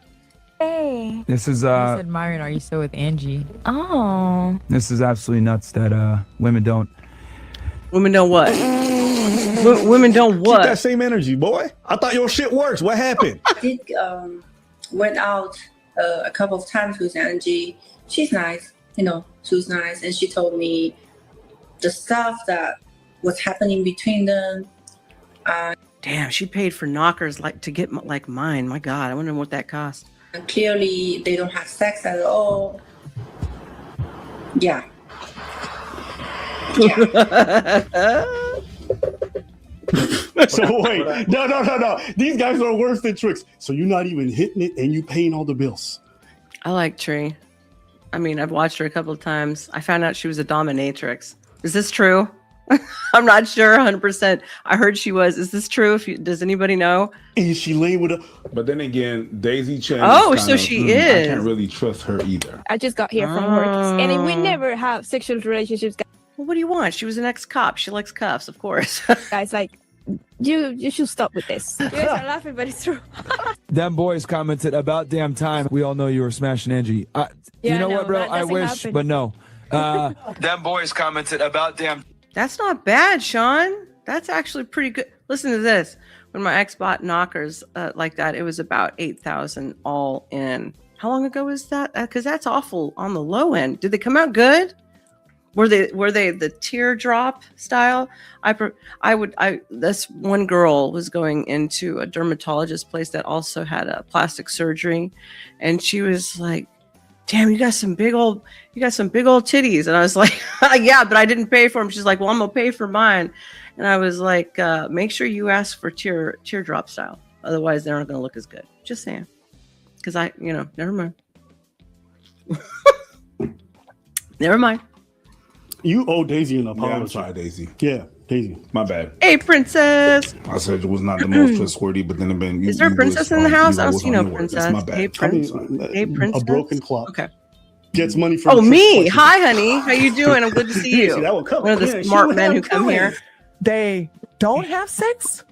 Hey. This is You said, Myron, are you still with Angie? Oh. This is absolutely nuts that women don't. Women don't what? Women don't what? Keep that same energy, boy. I thought your shit works. What happened? I did went out a couple of times with Angie. She's nice, she was nice, and she told me the stuff that was happening between them. Damn, she paid for knockers to get like mine. My God, I wonder what that cost. And clearly, they don't have sex at all. Yeah. So wait, no. These guys are worse than Tricks. So you're not even hitting it and you paying all the bills. I like Tree. I mean, I've watched her a couple of times. I found out she was a dominatrix. Is this true? I'm not sure 100%. I heard she was. Is this true? Does anybody know? Is she laying with a... But then again, Daisy Chen. Oh, so she is. I can't really trust her either. I just got here from work, and we never have sexual relationships. Well, what do you want? She was an ex-cop. She likes cuffs, of course. Guys, like, you should stop with this. You guys are laughing, but it's true. Them boys commented about damn time. We all know you were smashing Angie. You know what, bro? I wish, but no. Them boys commented about damn. That's not bad, Sean. That's actually pretty good. Listen to this. When my ex bought knockers like that, it was about 8,000 all in. How long ago was that? Because that's awful on the low end. Did they come out good? Were they the teardrop style? This one girl was going into a dermatologist place that also had a plastic surgery, and she was like, "Damn, you got some big old titties." And I was like, "Yeah, but I didn't pay for them." She's like, "Well, I'm gonna pay for mine." And I was like, "Make sure you ask for teardrop style, otherwise they're not gonna look as good." Just saying, because never mind. Never mind. You owe Daisy an apology. Yeah, I'm sorry, Daisy. Yeah, Daisy. My bad. Hey, princess. I said it was not the most trustworthy, but then again, is there a princess in the house? I don't see no princess. That's my bad. Hey, princess. A broken clock. Okay. Gets money from. Oh, me. Hi, honey. How you doing? I'm good to see you. See, that one of the smart men who come here. They don't have sex?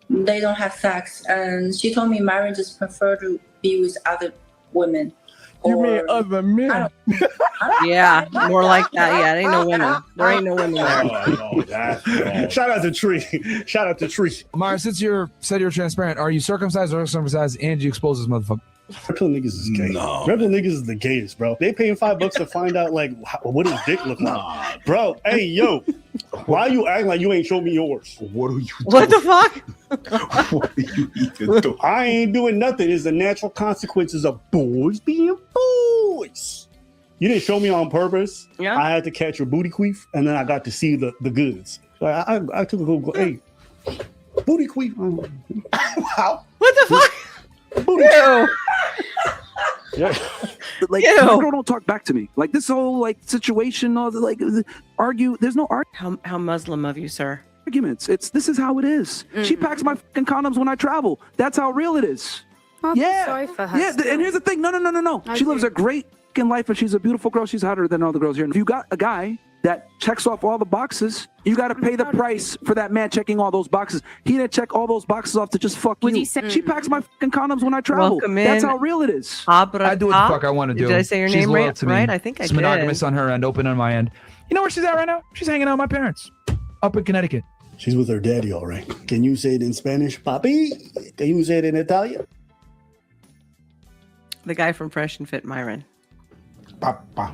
They don't have sex. And she told me Myron just prefer to be with other women. You mean other men? Yeah, more like that. Yeah, there ain't no women. There ain't no women there. Shout out to Tree. Mara, since you said you're transparent, are you circumcised or uncircumcised? Angie exposes motherfucker. Regular niggas is gay. No. Regular niggas is the gayest, bro. They paying $5 to find out what his dick look like. Bro, hey yo, why you acting like you ain't showed me yours? What are you doing? What the fuck? What are you even doing? I ain't doing nothing. It's the natural consequences of boys being boys. You didn't show me on purpose. Yeah. I had to catch your booty queef, and then I got to see the goods. Like, I took a go. Hey, booty queef. Wow. What the fuck? Booty. Yeah. Like, my girl don't talk back to me. Like, this whole situation, all the argue. There's no argument. How Muslim of you, sir? arguments. This is how it is. She packs my fucking condoms when I travel. That's how real it is. Sorry for her. And here's the thing. No. She lives a great fucking life, and she's a beautiful girl. She's hotter than all the girls here. If you got a guy that checks off all the boxes, you got to pay the price for that man checking all those boxes. He didn't check all those boxes off to just fuck you. She packs my fucking condoms when I travel. That's how real it is. I do what the fuck I want to do. Did I say your She's name loyal right? to me. Right? I think I She's did. monogamous on her end, open on my end. You know where she's at right now? She's hanging out with my parents up in Connecticut. She's with her daddy, all right. Can you say it in Spanish, papi? Can you say it in Italian? The guy from Fresh and Fit, Myron. Papa.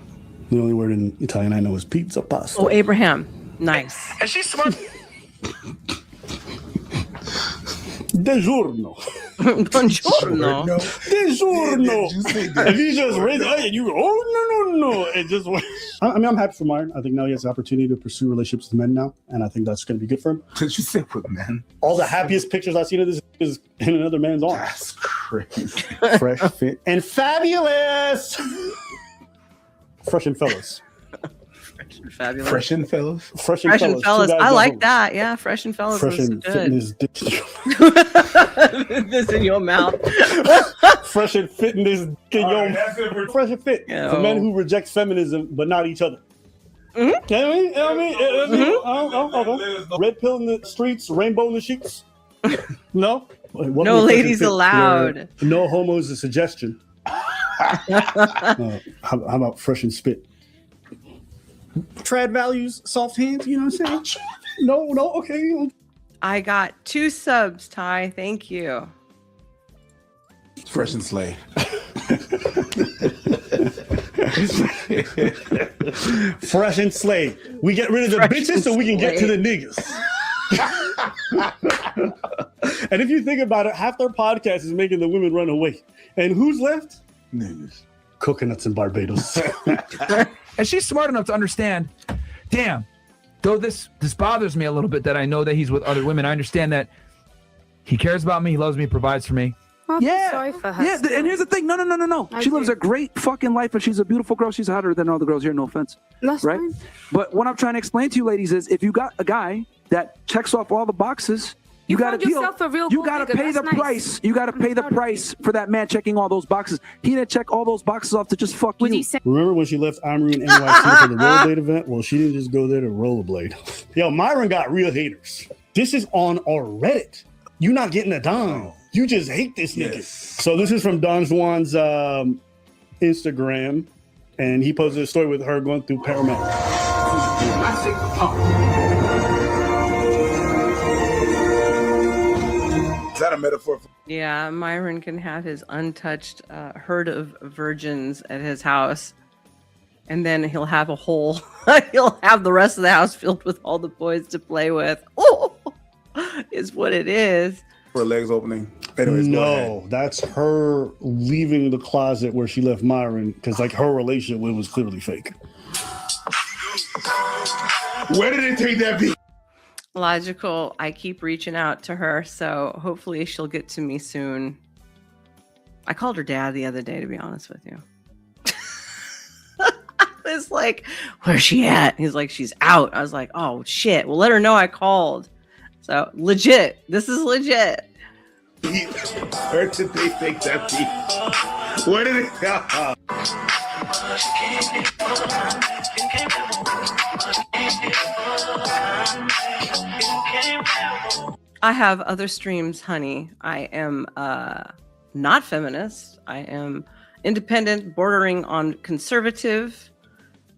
The only word in Italian I know is pizza pasta. Oh, Abraham. Nice. And she's smart. Buongiorno. Buongiorno. Buongiorno. If you just raise it and you go, oh, no. It just went. I mean, I'm happy for Myron. I think now he has the opportunity to pursue relationships with men now, and I think that's going to be good for him. Did you say with men? All the happiest pictures I've seen of this is in another man's arms. That's crazy. Fresh, fit, and fabulous. Fresh and fellas. Fabulous. Fresh and fellas. Fresh and fellas. I like that. Yeah, fresh and fellas. Fresh and good. fitness. This in your mouth. Fresh and fitness in your mouth. Fresh and fit. Yeah. For men who reject feminism but not each other. Red pill in the streets, rainbow in the sheets. No? No ladies allowed. No homo is a suggestion. How about fresh and spit? Trad values, soft hands, you know what I'm saying? No, okay. I got 2 subs, Ty. Thank you. Fresh and slay. Fresh and slay. We get rid of the bitches so we can get to the niggas. And if you think about it, half their podcast is making the women run away. And who's left? Niggas. Coconuts in Barbados. And she's smart enough to understand, damn, though this bothers me a little bit that I know that he's with other women, I understand that he cares about me, he loves me, provides for me. Sorry for her. And here's the thing. No. She lives a great fucking life, and she's a beautiful girl. She's hotter than all the girls here, no offense. That's right? fine. But what I'm trying to explain to you ladies is if you got a guy that checks off all the boxes, you got to pay the price. You got to pay the price for that man checking all those boxes. He didn't check all those boxes off to just fuck you. Remember when she left Amaru in NYC for the rollerblade event? Well, she didn't just go there to rollerblade. Yo, Myron got real haters. This is on our Reddit. You're not getting a dime. You just hate this nigga. So this is from Don Juan's Instagram, and he posted a story with her going through paramedic. Is that a metaphor? Yeah, Myron can have his untouched herd of virgins at his house, and then he'll have he'll have the rest of the house filled with all the boys to play with. Oh, is what it is. For legs opening. Anyways, no, that's her leaving the closet where she left Myron because like her relationship with was clearly fake. Where did it take that beat? Logical. I keep reaching out to her, so hopefully she'll get to me soon. I called her dad the other day, to be honest with you. I was like, where's she at? He's like, she's out. I was like, oh shit. Well, let her know I called. So legit. This is legit. Where did they take that beat? Where did it go? I have other streams, honey. I am not feminist. I am independent, bordering on conservative,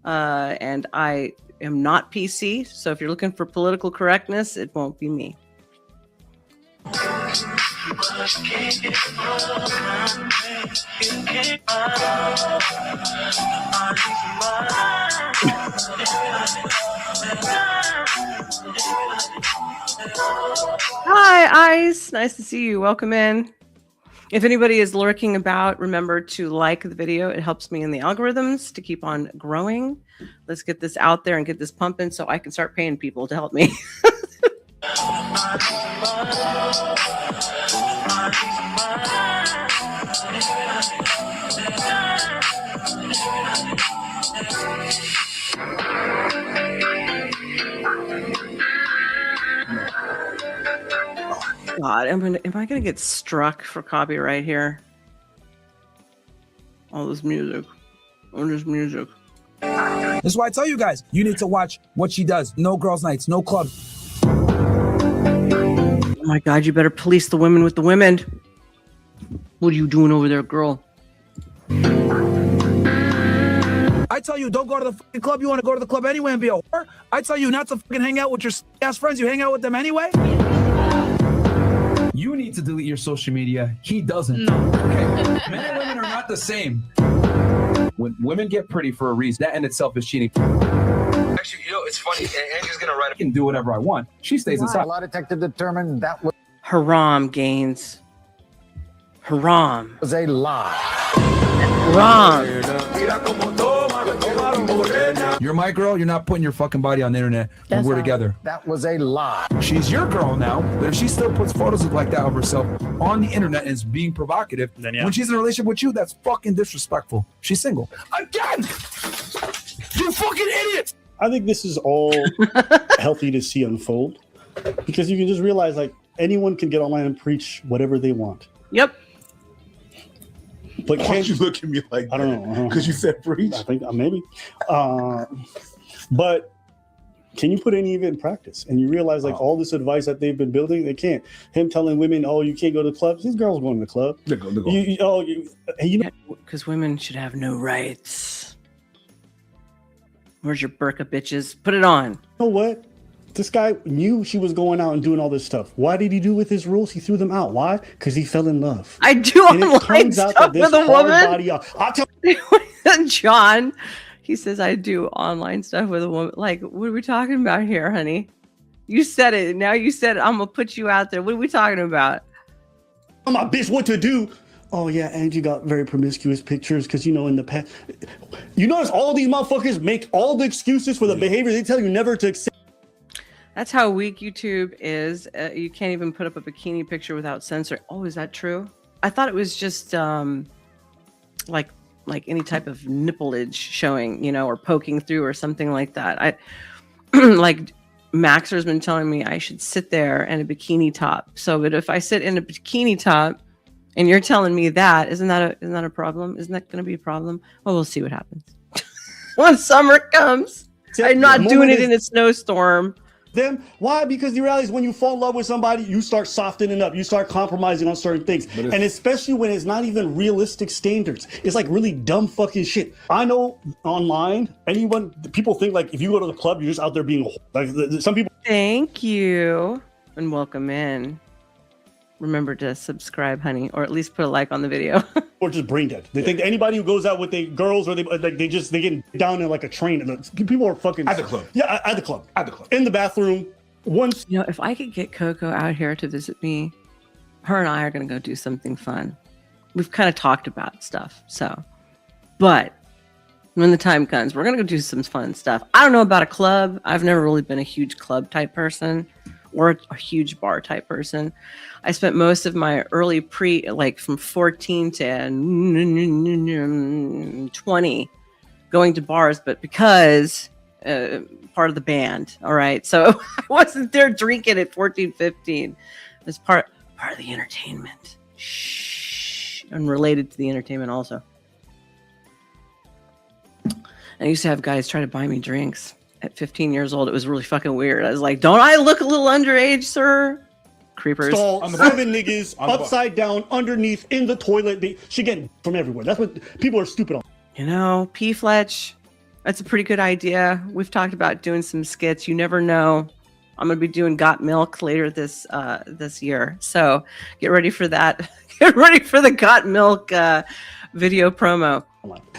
and I am not PC. So if you're looking for political correctness, it won't be me. Hi, Ice. Nice to see you. Welcome in. If anybody is lurking about, remember to like the video. It helps me in the algorithms to keep on growing. Let's get this out there and get this pumping so I can start paying people to help me. God, am I gonna get struck for copyright here? All this music. All this music. This is why I tell you guys, you need to watch what she does. No girls' nights, no clubs. Oh my God, you better police the women with the women. What are you doing over there, girl? I tell you, don't go to the fucking club. You want to go to the club anyway and be a whore? I tell you not to fucking hang out with your ass friends. You hang out with them anyway? You need to delete your social media. He doesn't. No. Okay. Men and women are not the same. When women get pretty for a reason, that in itself is cheating. Actually, you know, it's funny. Angie's gonna write. I can do whatever I want. She stays inside. A lie detector determined that was Haram, Gaines. Haram. a lie. Wrong. You're my girl. You're not putting your fucking body on the internet when we're together. That was a lie. She's your girl now, but if she still puts photos like that of herself on the internet and is being provocative, Then yeah. when she's in a relationship with you, that's fucking disrespectful. She's single. Again! You fucking idiot! I think this is all healthy to see unfold because you can just realize like anyone can get online and preach whatever they want. Yep. But Why'd you look at me like that? I don't know. Because you said preach? I think maybe. But can you put any of it in practice? And you realize like all this advice that they've been building, they can't. Him telling women, oh, you can't go to clubs. These girls going to the club. They're going. You know, Because women should have no rights. Where's your burqa, bitches? Put it on. You know what? This guy knew she was going out and doing all this stuff. Why did he do with his rules? He threw them out. Why? Because he fell in love. I do And it online turns out stuff that this with a hard woman. body- I'll tell John, he says I do online stuff with a woman. Like, what are we talking about here, honey? You said it. Now you said it. I'm gonna put you out there. What are we talking about? my bitch what to do. Oh yeah, Angie got very promiscuous pictures because you know in the past, you notice all these motherfuckers make all the excuses for the behavior they tell you never to accept. That's how weak YouTube is. You can't even put up a bikini picture without censor. Oh, is that true? I thought it was just like any type of nippleage showing, you know, or poking through or something like that. I like Maxer's been telling me I should sit there in a bikini top. So, but if I sit in a bikini top, and you're telling me that, isn't that a problem? Isn't that going to be a problem? Well, we'll see what happens when summer comes. I'm not doing it in a snowstorm. Them why? Because you realize when you fall in love with somebody, you start softening up, you start compromising on certain things, and especially when it's not even realistic standards. It's like really dumb fucking shit. I know online, people think like if you go to the club, you're just out there being like some people. Thank you and welcome in. Remember to subscribe, honey, or at least put a like on the video. Or just brain dead. They think anybody who goes out with the girls or they get down in like a train. And people are fucking at the club. Yeah, at the club. At the club. In the bathroom. Once you know, if I could get Coco out here to visit me, her and I are gonna go do something fun. We've kind of talked about stuff, but when the time comes, we're gonna go do some fun stuff. I don't know about a club. I've never really been a huge club type person or a huge bar type person. I spent most of my early like from 14 to 20 going to bars, but because part of the band, all right? So I wasn't there drinking at 14, 15. It's part of the entertainment. Shh. And related to the entertainment also. I used to have guys try to buy me drinks. At 15 years old, it was really fucking weird. I was like, don't I look a little underage, sir? Creepers. stall, 7 niggas, upside down, underneath, in the toilet. She getting from everywhere. That's what people are stupid on. You know, P. Fletch, that's a pretty good idea. We've talked about doing some skits. You never know. I'm going to be doing Got Milk later this year. So get ready for that. Get ready for the Got Milk video promo.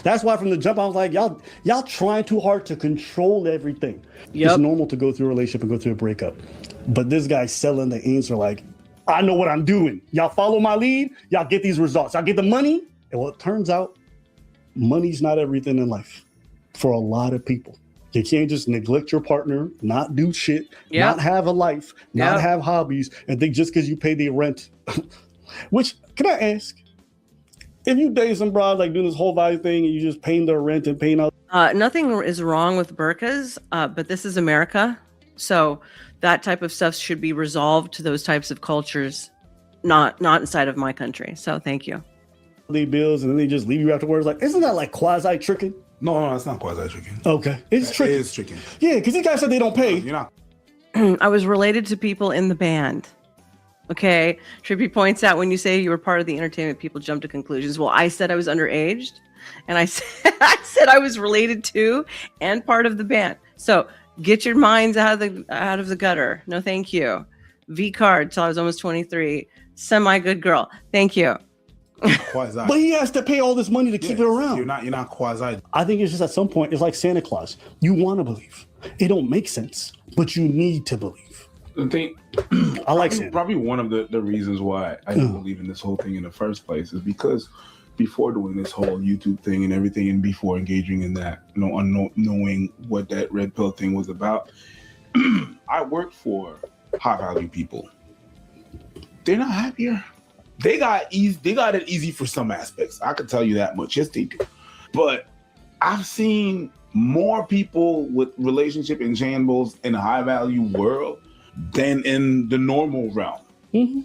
That's why from the jump, I was like, y'all trying too hard to control everything. Yep. It's normal to go through a relationship and go through a breakup. But this guy's selling the answer like, I know what I'm doing. Y'all follow my lead. Y'all get these results. Y'all get the money. And well, it turns out money's not everything in life for a lot of people. You can't just neglect your partner, not do shit, not have a life, not have hobbies, and think just because you pay the rent. Which, can I ask? If you date some broad like doing this whole value thing and you just paying their rent and paying out. Nothing is wrong with burqas, but this is America. So that type of stuff should be resolved to those types of cultures, not inside of my country. So thank you. They bills and then they just leave you afterwards. Like, isn't that like quasi tricking? No, it's not quasi tricking. Okay, it's tricking. It is tricking. Yeah, because these guys said they don't pay. You're not. I was related to people in the band. Okay. Trippy points out when you say you were part of the entertainment, people jump to conclusions. Well, I said I was underaged, and I said I was related to and part of the band. So get your minds out of the gutter. No, thank you. V card till I was almost 23. Semi good girl. Thank you. Quasi. But he has to pay all this money to keep it around. You're not quasi. I think it's just at some point, it's like Santa Claus. You want to believe. It don't make sense, but you need to believe. The thing, I like Santa. Probably one of the reasons why I don't believe in this whole thing in the first place is because before doing this whole YouTube thing and everything, and before engaging in that, knowing what that red pill thing was about, I worked for high value people. They're not happier. They got it easy for some aspects. I can tell you that much. Yes, they do. But I've seen more people with relationship and shambles in the high value world than in the normal realm. Mm-hmm.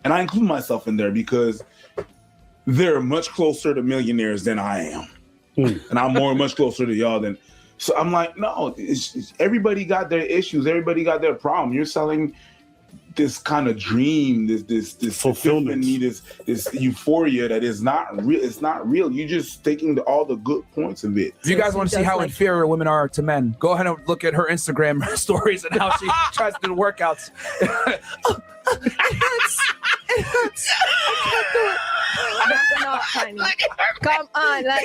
And I include myself in there because they're much closer to millionaires than I am. And I'm much closer to y'all than. So I'm like, no, it's everybody got their issues. Everybody got their problem. You're selling this kind of dream, this fulfillment, this euphoria that is not real. It's not real. You're just taking all the good points of it. If you guys want to see how inferior women are to men, go ahead and look at her Instagram stories and how she tries to do workouts. It hurts. I can't do it. That's not funny. Come on, like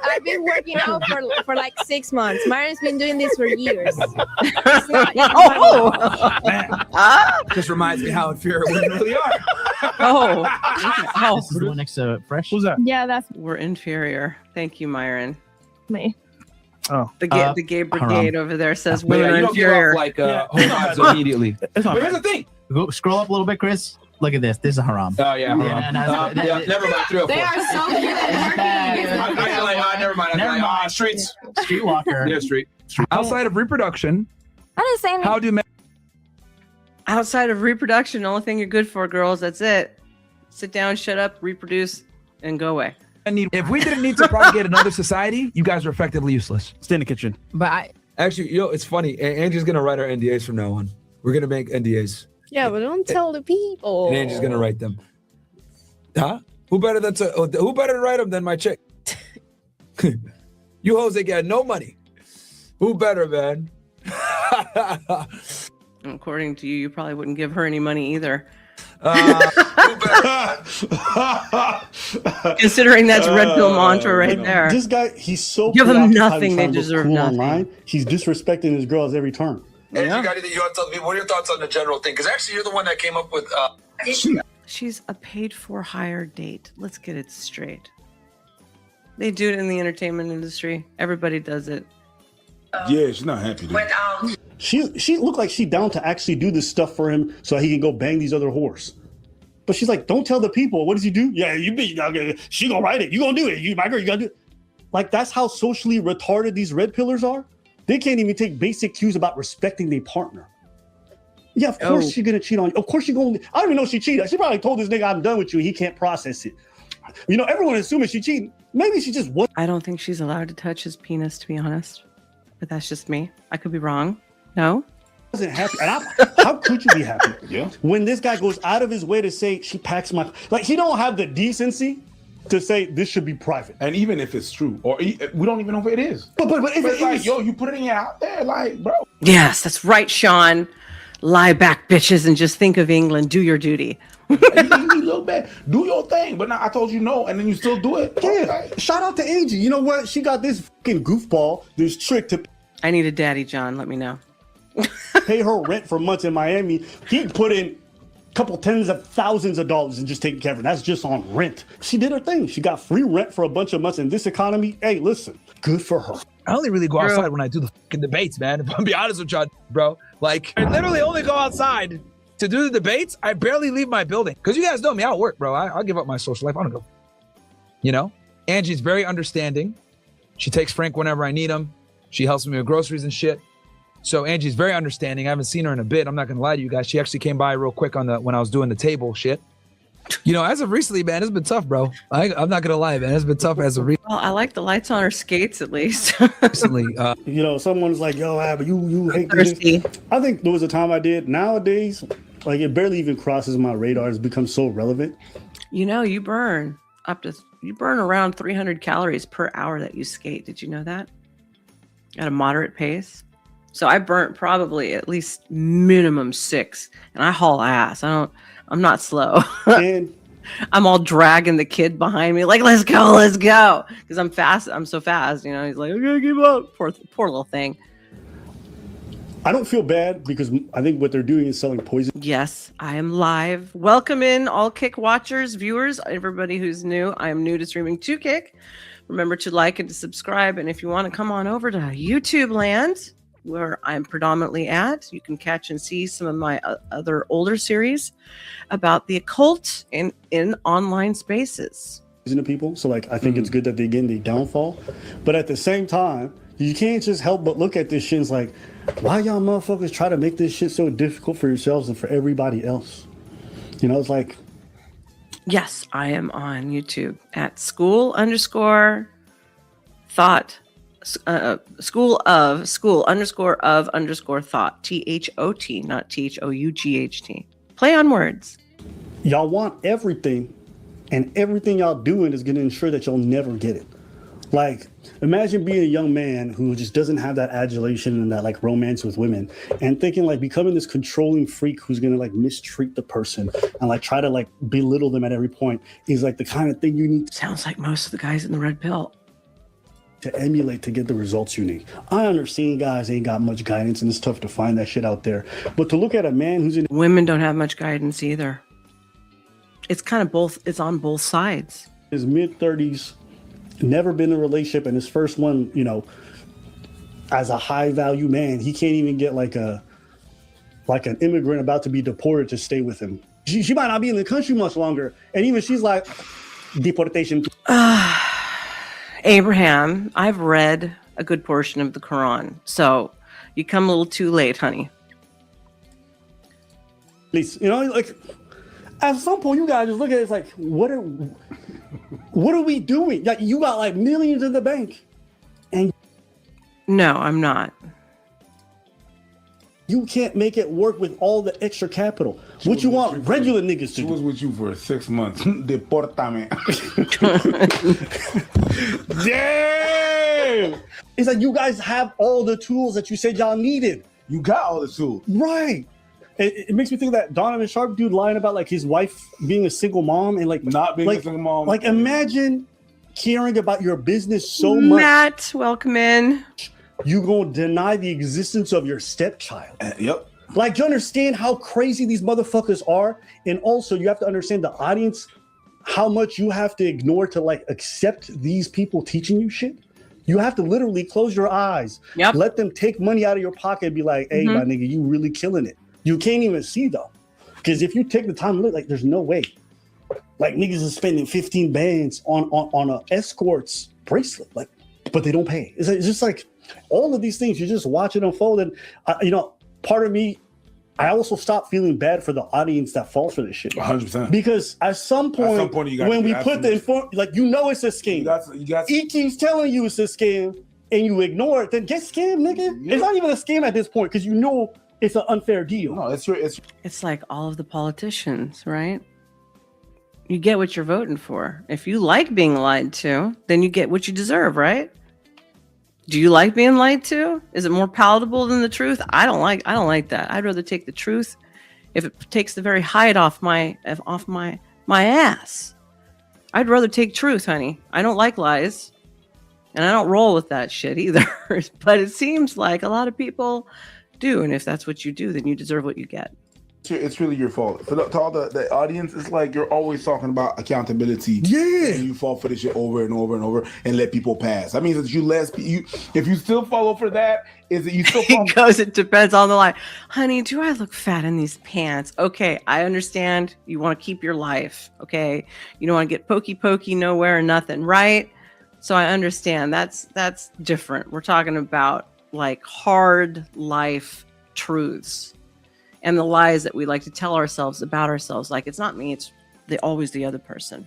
I've been working out for like 6 months. Marian's been doing this for years. It's not even funny. Man. Just reminds me how inferior women really are. Oh, This is the one next to Fresh. Who's that? Yeah, that's we're inferior. Thank you, Myron. me. Oh, The gay brigade haram. over there says But women yeah, are you don't give inferior. up like whole vibes immediately. It's not But here's the thing. Go, scroll up a little bit, Chris. Look at this. This is haram. Oh yeah, Yeah, never mind. 304. They are so good at Never mind. Never mind. Streets. Streetwalker. Yeah, street. Outside of reproduction, I didn't say anything. how do men? Outside of reproduction, the only thing you're good for, girls, that's it. Sit down, shut up, reproduce, and go away. If we didn't need to propagate another society, you guys are effectively useless. Stay in the kitchen. But I Actually, it's funny. Angie's gonna write our NDAs from now on. We're gonna make NDAs. yeah, but don't tell the people. And Angie's gonna write them. Huh? Who better to write them than my chick? You Jose got no money. Who better, man? According to you, you probably wouldn't give her any money either. Considering that's red pill mantra right there. This guy, he's so Give them preoccupied nothing, with they trying to look deserve cool nothing. Online, he's disrespecting his girls every turn. Angie, you want to tell me what are your thoughts on the general thing? Because actually, you're the one that came up with. She's a paid for hire date. Let's get it straight. They do it in the entertainment industry. Everybody does it. Yeah, she's not happy. Dude. She looked like she down to actually do this stuff for him so he can go bang these other whores. But she's like, don't tell the people. What does he do? Yeah, she gonna write it. You gonna do it. You, my girl, you gotta do it. Like, that's how socially retarded these red pillars are. They can't even take basic cues about respecting their partner. Yeah, of course she's gonna cheat on you. Of course she's gonna. I don't even know she cheated. She probably told this nigga, I'm done with you. He can't process it. Everyone assuming she cheated. Maybe she just was. I don't think she's allowed to touch his penis, to be honest. But that's just me. I could be wrong. No? Wasn't happy. And how could you be happy? Yeah. When this guy goes out of his way to say she packs my, like, he don't have the decency to say this should be private. And even if it's true, or we don't even know if it is. But if it's it like, is, yo, you put it out there, like, bro. Yes, that's right, Sean. Lie back, bitches, and just think of England. Do your duty. You look bad. Do your thing. But now I told you no, and then you still do it. Yeah. Okay. Shout out to Angie. You know what? She got this fucking goofball, this trick to I need a daddy, John. Let me know. pay her rent for months in Miami. He put in a couple tens of thousands of dollars and just taking care of her. That's just on rent. She did her thing. She got free rent for a bunch of months in this economy. Hey, listen, good for her. I only really go outside when I do the fucking debates, man. If I'm be honest with you, bro. Like, I literally only go outside to do the debates. I barely leave my building. Because you guys know me, I'll work, bro. I'll give up my social life. I don't go. Angie's very understanding. She takes Frank whenever I need him. She helps me with groceries and shit. So Angie's very understanding. I haven't seen her in a bit. I'm not gonna lie to you guys. She actually came by real quick when I was doing the table shit. You know, as of recently, man, it's been tough, bro. I'm not gonna lie, man. It's been tough as of recently. Well, I like the lights on her skates at least. You know, someone's like, "Yo, Abba, you hate this." I think there was a time I did. Nowadays, like it barely even crosses my radar. It's become so relevant. You know, you burn around 300 calories per hour that you skate. Did you know that? At a moderate pace. So I burnt probably at least minimum 6, and I haul ass. I'm not slow. And I'm all dragging the kid behind me, like, let's go, because I'm fast. I'm so fast, you know. He's like, okay, give up. Poor little thing. I don't feel bad because I think what they're doing is selling poison. Yes, I am live. Welcome in all Kick watchers, viewers, everybody who's new. I am new to streaming to Kick. Remember to like and to subscribe. And if you want to come on over to YouTube land, where I'm predominantly at, you can catch and see some of my other older series about the occult in online spaces. To people, so like I think it's good that they get the downfall, but at the same time, you can't just help but look at this shit. It's like, why y'all motherfuckers try to make this shit so difficult for yourselves and for everybody else? You know, it's like. Yes, I am on YouTube at school_thought. School_of_thought. THOT, not THOUGHT. Play on words. Y'all want everything, and everything y'all doing is going to ensure that you'll never get it. Like, imagine being a young man who just doesn't have that adulation and that like romance with women, and thinking like becoming this controlling freak who's going to like mistreat the person and like try to like belittle them at every point is like the kind of thing you need. Sounds like most of the guys in the red pill. To emulate to get the results you need. I understand guys ain't got much guidance and it's tough to find that shit out there. But to look at a man who's in. Women don't have much guidance either. It's kind of both. It's on both sides. His mid-30s, never been in a relationship, and his first one, you know, as a high-value man, he can't even get like an immigrant about to be deported to stay with him. She might not be in the country much longer, and even she's like, deportation. Abraham, I've read a good portion of the Quran, so you come a little too late, honey. At least, you know, like at some point, you guys just look at it, it's like, what are we doing? Like, you got like millions in the bank, and no, I'm not. You can't make it work with all the extra capital. What you want regular niggas to do? She was with you for 6 months. Deportame. Damn! It's like you guys have all the tools that you said y'all needed. You got all the tools. Right. It makes me think of that Donovan Sharp dude lying about like his wife being a single mom and like not being like, a single mom. Like imagine caring about your business so much. Matt, welcome in. You gonna deny the existence of your stepchild. Yep. Like, do you understand how crazy these motherfuckers are? And also, you have to understand the audience, how much you have to ignore to like accept these people teaching you shit. You have to literally close your eyes. Yep. Let them take money out of your pocket and be like, hey, my nigga, you really killing it. You can't even see though. Because if you take the time to look, like, there's no way. Like, niggas are spending 15 bands on a escort's bracelet. Like, but they don't pay. It's just like, all of these things, you just watch it unfold. And, you know, part of me, I also stopped feeling bad for the audience that falls for this shit. 100%. Because at some point when we put the like, you know it's a scam. He keeps telling you it's a scam and you ignore it, then get scammed, nigga. Yeah. It's not even a scam at this point because you know it's an unfair deal. No, it's like all of the politicians, right? You get what you're voting for. If you like being lied to, then you get what you deserve, right? Do you like being lied to? Is it more palatable than the truth? I don't like that. I'd rather take the truth if it takes the very hide off my ass. I'd rather take truth, honey. I don't like lies. And I don't roll with that shit either. But it seems like a lot of people do. And if that's what you do, then you deserve what you get. It's really your fault. To all the audience, it's like you're always talking about accountability. Yeah. And you fall for this shit over and over and over and let people pass. That means that if you still follow for that, is that you still follow? He goes, it depends on the line. Honey, do I look fat in these pants? Okay, I understand you want to keep your life. Okay. You don't want to get pokey nowhere or nothing, right? So I understand that's different. We're talking about like hard life truths and the lies that we like to tell ourselves about ourselves. Like, it's not me, it's always the other person,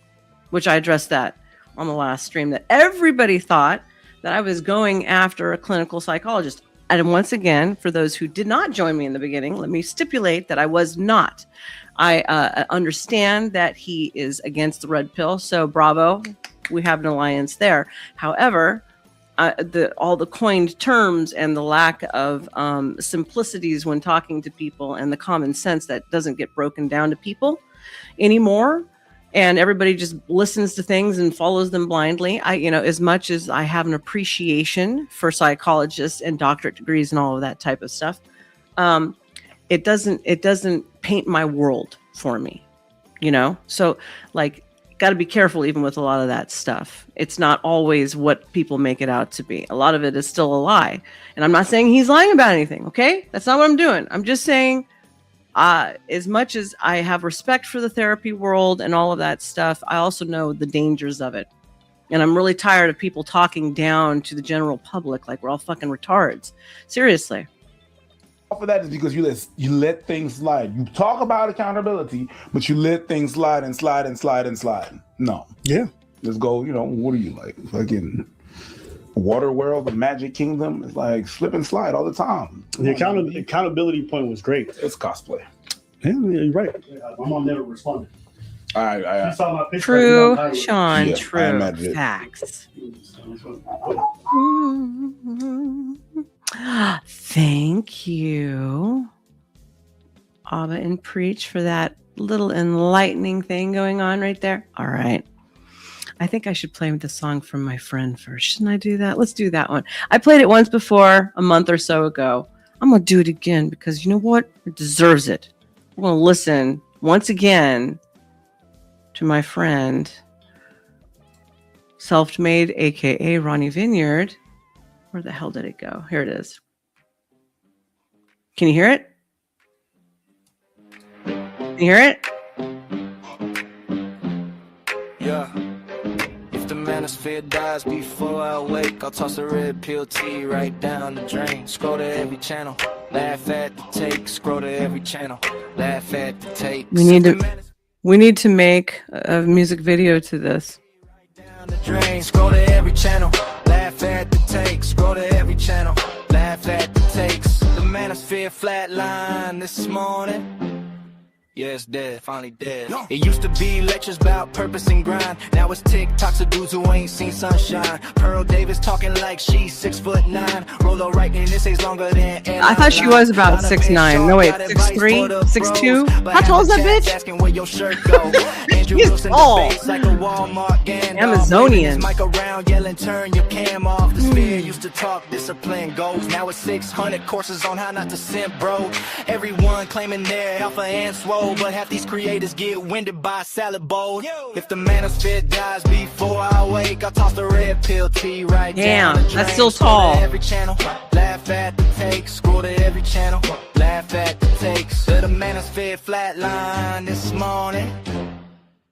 which I addressed that on the last stream, that everybody thought that I was going after a clinical psychologist. And once again, for those who did not join me in the beginning, let me stipulate that I was not. I understand that he is against the red pill, so bravo, we have an alliance there. However, all the coined terms and the lack of simplicities when talking to people and the common sense that doesn't get broken down to people anymore, and everybody just listens to things and follows them blindly. As much as I have an appreciation for psychologists and doctorate degrees and all of that type of stuff, it doesn't paint my world for me, So, like, got to be careful even with a lot of that stuff. It's not always what people make it out to be. A lot of it is still a lie. And I'm not saying he's lying about anything, okay? That's not what I'm doing. I'm just saying, as much as I have respect for the therapy world and all of that stuff, I also know the dangers of it. And I'm really tired of people talking down to the general public like we're all fucking retards. Seriously. For that is because you let things slide. You talk about accountability, but you let things slide and slide and slide and slide. No. Yeah. Just go, what are you like? Fucking Water World, the Magic Kingdom? It's like slip and slide all the time. The accountability point was great. It's cosplay. Yeah, you're right. My mom never responded. I saw my picture. True, Sean, Yeah, I true. imagine it. Facts. Thank you, Abba and Preach, for that little enlightening thing going on right there. All right. I think I should play the song from my friend first. Shouldn't I do that? Let's do that one. I played it once before, a month or so ago. I'm going to do it again because you know what? It deserves it. We're going to listen once again to my friend, Self-Made, a.k.a. Ronnie Vineyard. Where the hell did it go? Here it is. Can you hear it? Can you hear it? Yeah. If the manosphere dies before I wake, I'll toss a red pill tea right down the drain. Scroll to every channel, laugh at the take. Scroll to every channel, laugh at the take. We need to make a music video to this. Down the drain. Scroll to every channel, laugh at the take. Scroll to every channel, laugh at the takes. The manosphere flatline this morning. Yeah, it's dead, finally dead. It used to be lectures about purpose and grind. Now it's TikToks of dudes who ain't seen sunshine. Pearl Davis talking like she's 6'9". Rolo writing essays longer than I thought she was about 6'9". No, wait, 6'3", 6'2". How tall is that bitch? Asking where your shirt go. Andrew He's Wilson tall. debates like a Walmart Gandalf. Amazonian. Mic around yelling, turn your cam off. The sphere used to talk discipline goals. Now it's 600 courses on how not to simp, bro. Everyone claiming they're alpha and swole, but half these creators get winded by a salad bowl. If the manosphere dies before I wake, I'll toss the red pill tea right down the Damn, drain. that's still Scroll tall. to every channel, laugh at the takes. Scroll to every channel, laugh at the takes. To the manosphere flatline this morning.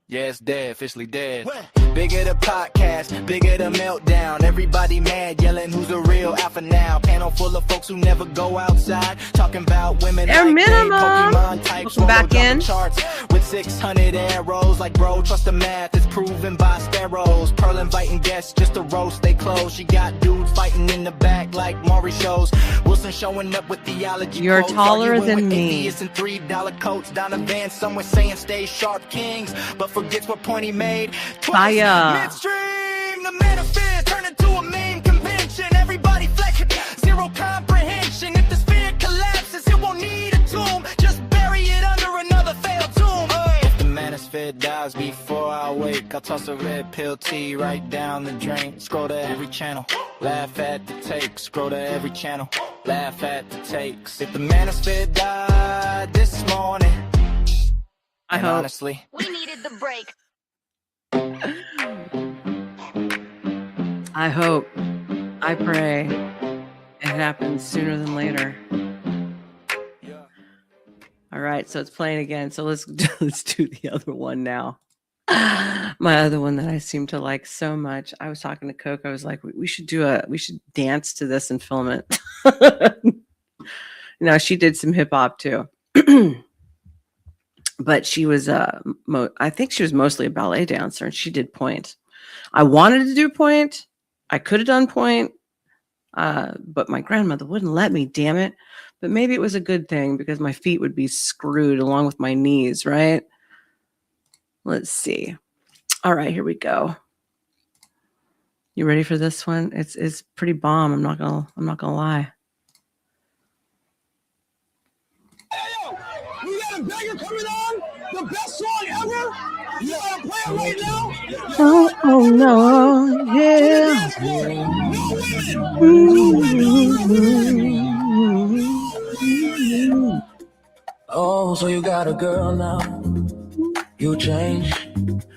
Yeah, it's dead, officially dead. Bigger the podcast, bigger the meltdown. Everybody mad, yelling who's the real alpha now. Panel full of folks who never go outside, talking about women Bare like minimum. Pokemon types. Welcome back dropping in. charts with 600 arrows. Like, bro, trust the math, it's proven by sparrows. Pearl inviting guests just to roast they clothes. She got dudes fighting in the back like Maury shows. Wilson showing up with theology. You're quotes, taller arguing than with me. atheists in $3 coats. Down a van somewhere saying stay sharp, kings, but forgets what point he made. Twice Fire. midstream, the manosphere turned into a meme convention. Everybody flex, zero comprehension. If the sphere collapses, it won't need a tomb. Just bury it under another failed tomb. If the manosphere dies before I wake, I'll toss a red pill tea right down the drain. Scroll to every channel, laugh at the takes. Scroll to every channel, laugh at the takes. If the manosphere died this morning, I hope. honestly, We needed the break. I hope. I pray. It happens sooner than later. All right, so it's playing again. So let's do the other one now. My other one that I seem to like so much. I was talking to Coke. I was like, we should dance to this and film it. Now she did some hip hop too. But she was I think she was mostly a ballet dancer, and she did point. I wanted to do point. I could have done point, but my grandmother wouldn't let me, damn it. But maybe it was a good thing because my feet would be screwed along with my knees, right? Let's see. All right, here we go. You ready for this one? It's pretty bomb. I'm not gonna lie. We got a banger coming on. The best song ever. You gotta play it right now. Oh no, yeah. Oh, so you got a girl now. You change,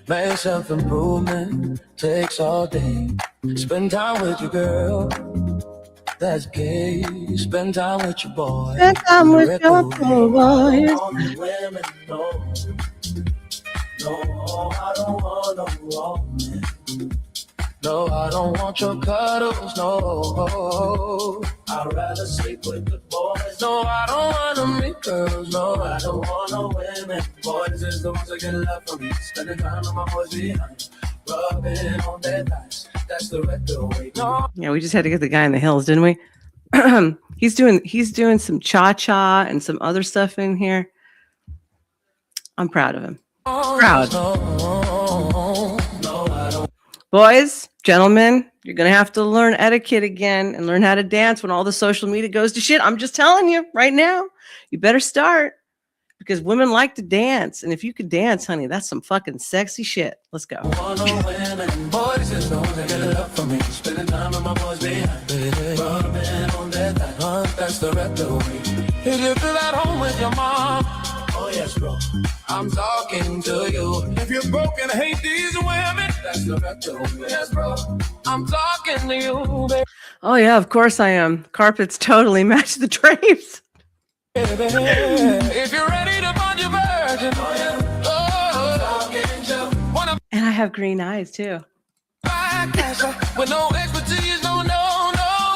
make self-improvement, takes all day. Spend time with your girl, that's gay. Spend time with your boy. Spend time with your boys. Women, no, I don't want no woman. No, I don't want your cuddles, no. I'd rather sleep with the boys. No, I don't want to meet girls, no. I don't want no women. Boys is the ones that get love from me. Spending time with my boys behind. Rubbing on their thighs. That's the regular way. No. Yeah, we just had to get the guy in the hills, didn't we? He's doing some cha-cha and some other stuff in here. I'm proud of him. Proud. Boys, gentlemen, you're going to have to learn etiquette again and learn how to dance when all the social media goes to shit. I'm just telling you right now, you better start because women like to dance. And if you could dance, honey, that's some fucking sexy shit. Let's go. That's the retro way. If you feel at home with your mom, oh yes, bro, I'm talking to you. If you're broken, hate these women, that's the retro way. Yes, bro, I'm talking to you, baby. Oh yeah, of course I am. Carpets totally match the drapes. If you're ready to find your virgin, And I have green eyes too. with no expertise, no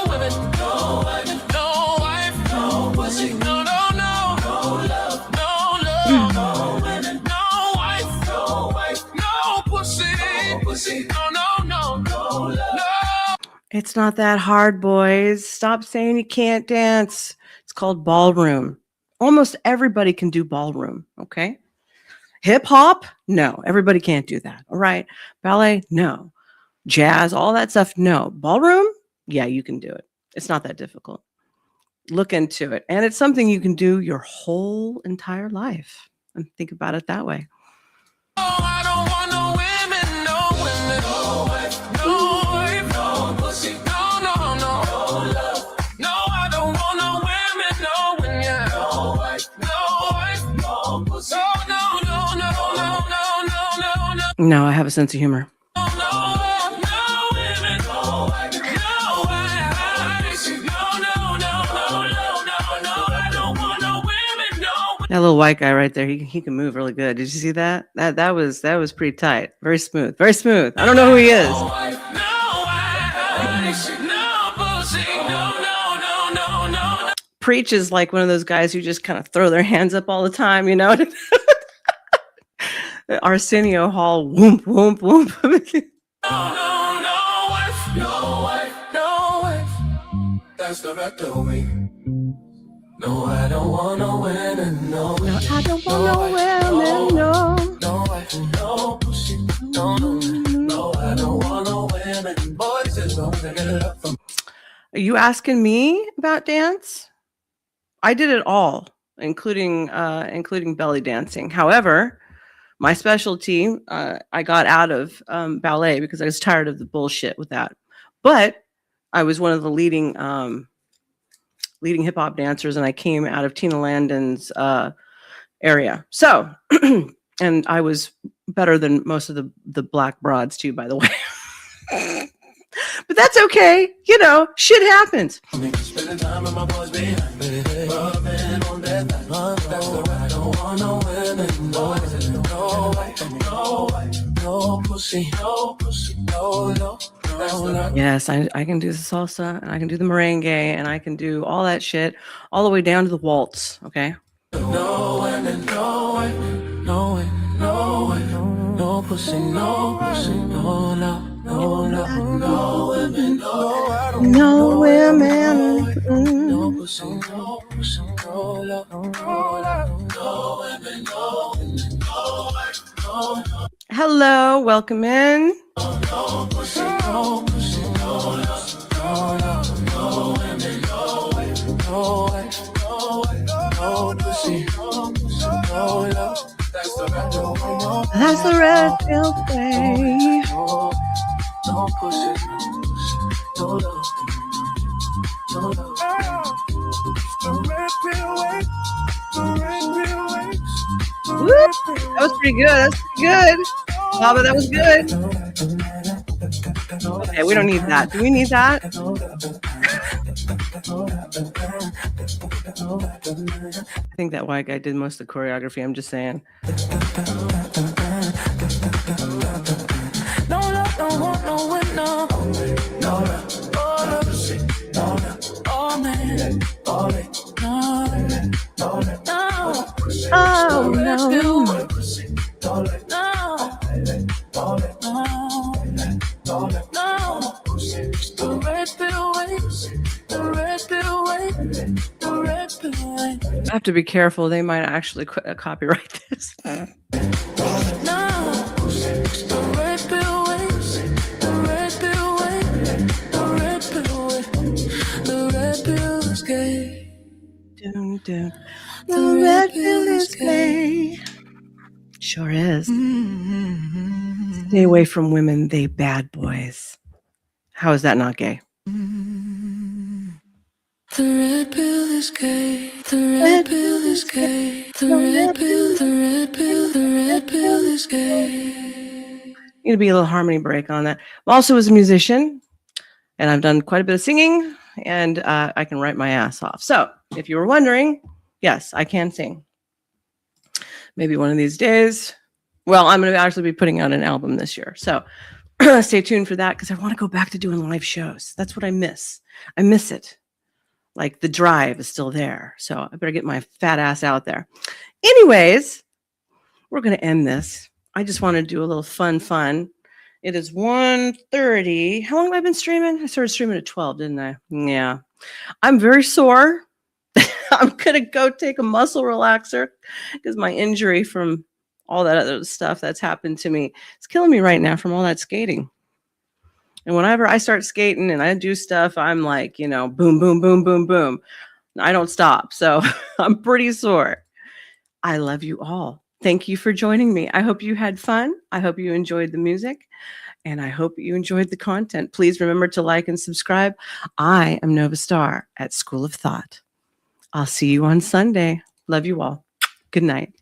women, no wife, no pussy, no love, no women, no wife, no pussy, no love. It's not that hard, boys. Stop saying you can't dance. It's called ballroom. Almost everybody can do ballroom, okay? Hip hop? No, everybody can't do that. All right. Ballet? No. Jazz, all that stuff? No. Ballroom? Yeah, you can do it. It's not that difficult. Look into it. And it's something you can do your whole entire life. And think about it that way. I don't want no women, no women, no wife, no pussy, no love, no, I don't want no women, no women, yeah. No wife, no pussy, no. No, I have a sense of humor. That little white guy right there, he can move really good. Did you see that? That was pretty tight. Very smooth. Very smooth. I don't know who he is. Preach is like one of those guys who just kind of throw their hands up all the time, you know? Arsenio Hall, whoomp, whoomp, whoomp. No wife. That's the retro way. No, I don't want no women, no. No, I don't want no women, no. No wife, no pussy, no, I don't want no women. Boys, as long as I get it up from. Are you asking me about dance? I did it all, including belly dancing. However, my specialty, I got out of ballet because I was tired of the bullshit with that. But I was one of the leading hip hop dancers, and I came out of Tina Landon's area. So, and I was better than most of the black broads too, by the way. But that's okay. You know, shit happens. Spending time with my boys behind me. Rubbing on that thigh. That's the right. I don't want no women, no wife, no pussy, no Yes, I can do the salsa, and I can do the merengue, and I can do all that shit, all the way down to the waltz. Okay. No pussy, no pussy, no love, no love, no women, No women. no pussy, no pussy, no love, no love, no women, no women, no. Hello, welcome in. No pussy, no pussy, no love, no love, no women, no way, no way, no way, no pussy, no pussy, no love. That's the red pill way. That's the red pill way. No pussy, no love, no love. The red pill way, the red pill way. Woo! That was pretty good. That's pretty good. Baba, that was good. Okay, we don't need that. Do we need that? I think that white guy did most of the choreography. I'm just saying. No love, no want, no win, no. No love, oh love, no love, oh man, oh no, no, no. Oh no. The red pill waves, the red pill wave, the red pill wave. I have to be careful. They might actually copyright this. The red pill waves, the red pill wave, the red pill wave, the red pill is gay. Dun, dun. The red pill is gay. Sure is. Stay away from women, they bad boys. How is that not gay? The red pill is gay. The red pill is gay. The red pill, the red pill, the red pill is gay. Need to be a little harmony break on that. I'm also as a musician, and I've done quite a bit of singing, and I can write my ass off. So if you were wondering, yes, I can sing. Maybe one of these days. Well, I'm going to actually be putting out an album this year. So stay tuned for that because I want to go back to doing live shows. That's what I miss. I miss it. Like the drive is still there. So I better get my fat ass out there. Anyways, we're going to end this. I just want to do a little fun. It is 1:30. How long have I been streaming? I started streaming at 12, didn't I? Yeah. I'm very sore. I'm going to go take a muscle relaxer because my injury from all that other stuff that's happened to me, it's killing me right now from all that skating. And whenever I start skating and I do stuff, I'm like, boom, boom, boom, boom, boom. I don't stop. So I'm pretty sore. I love you all. Thank you for joining me. I hope you had fun. I hope you enjoyed the music. And I hope you enjoyed the content. Please remember to like and subscribe. I am Nova Star at School of Thought. I'll see you on Sunday. Love you all. Good night.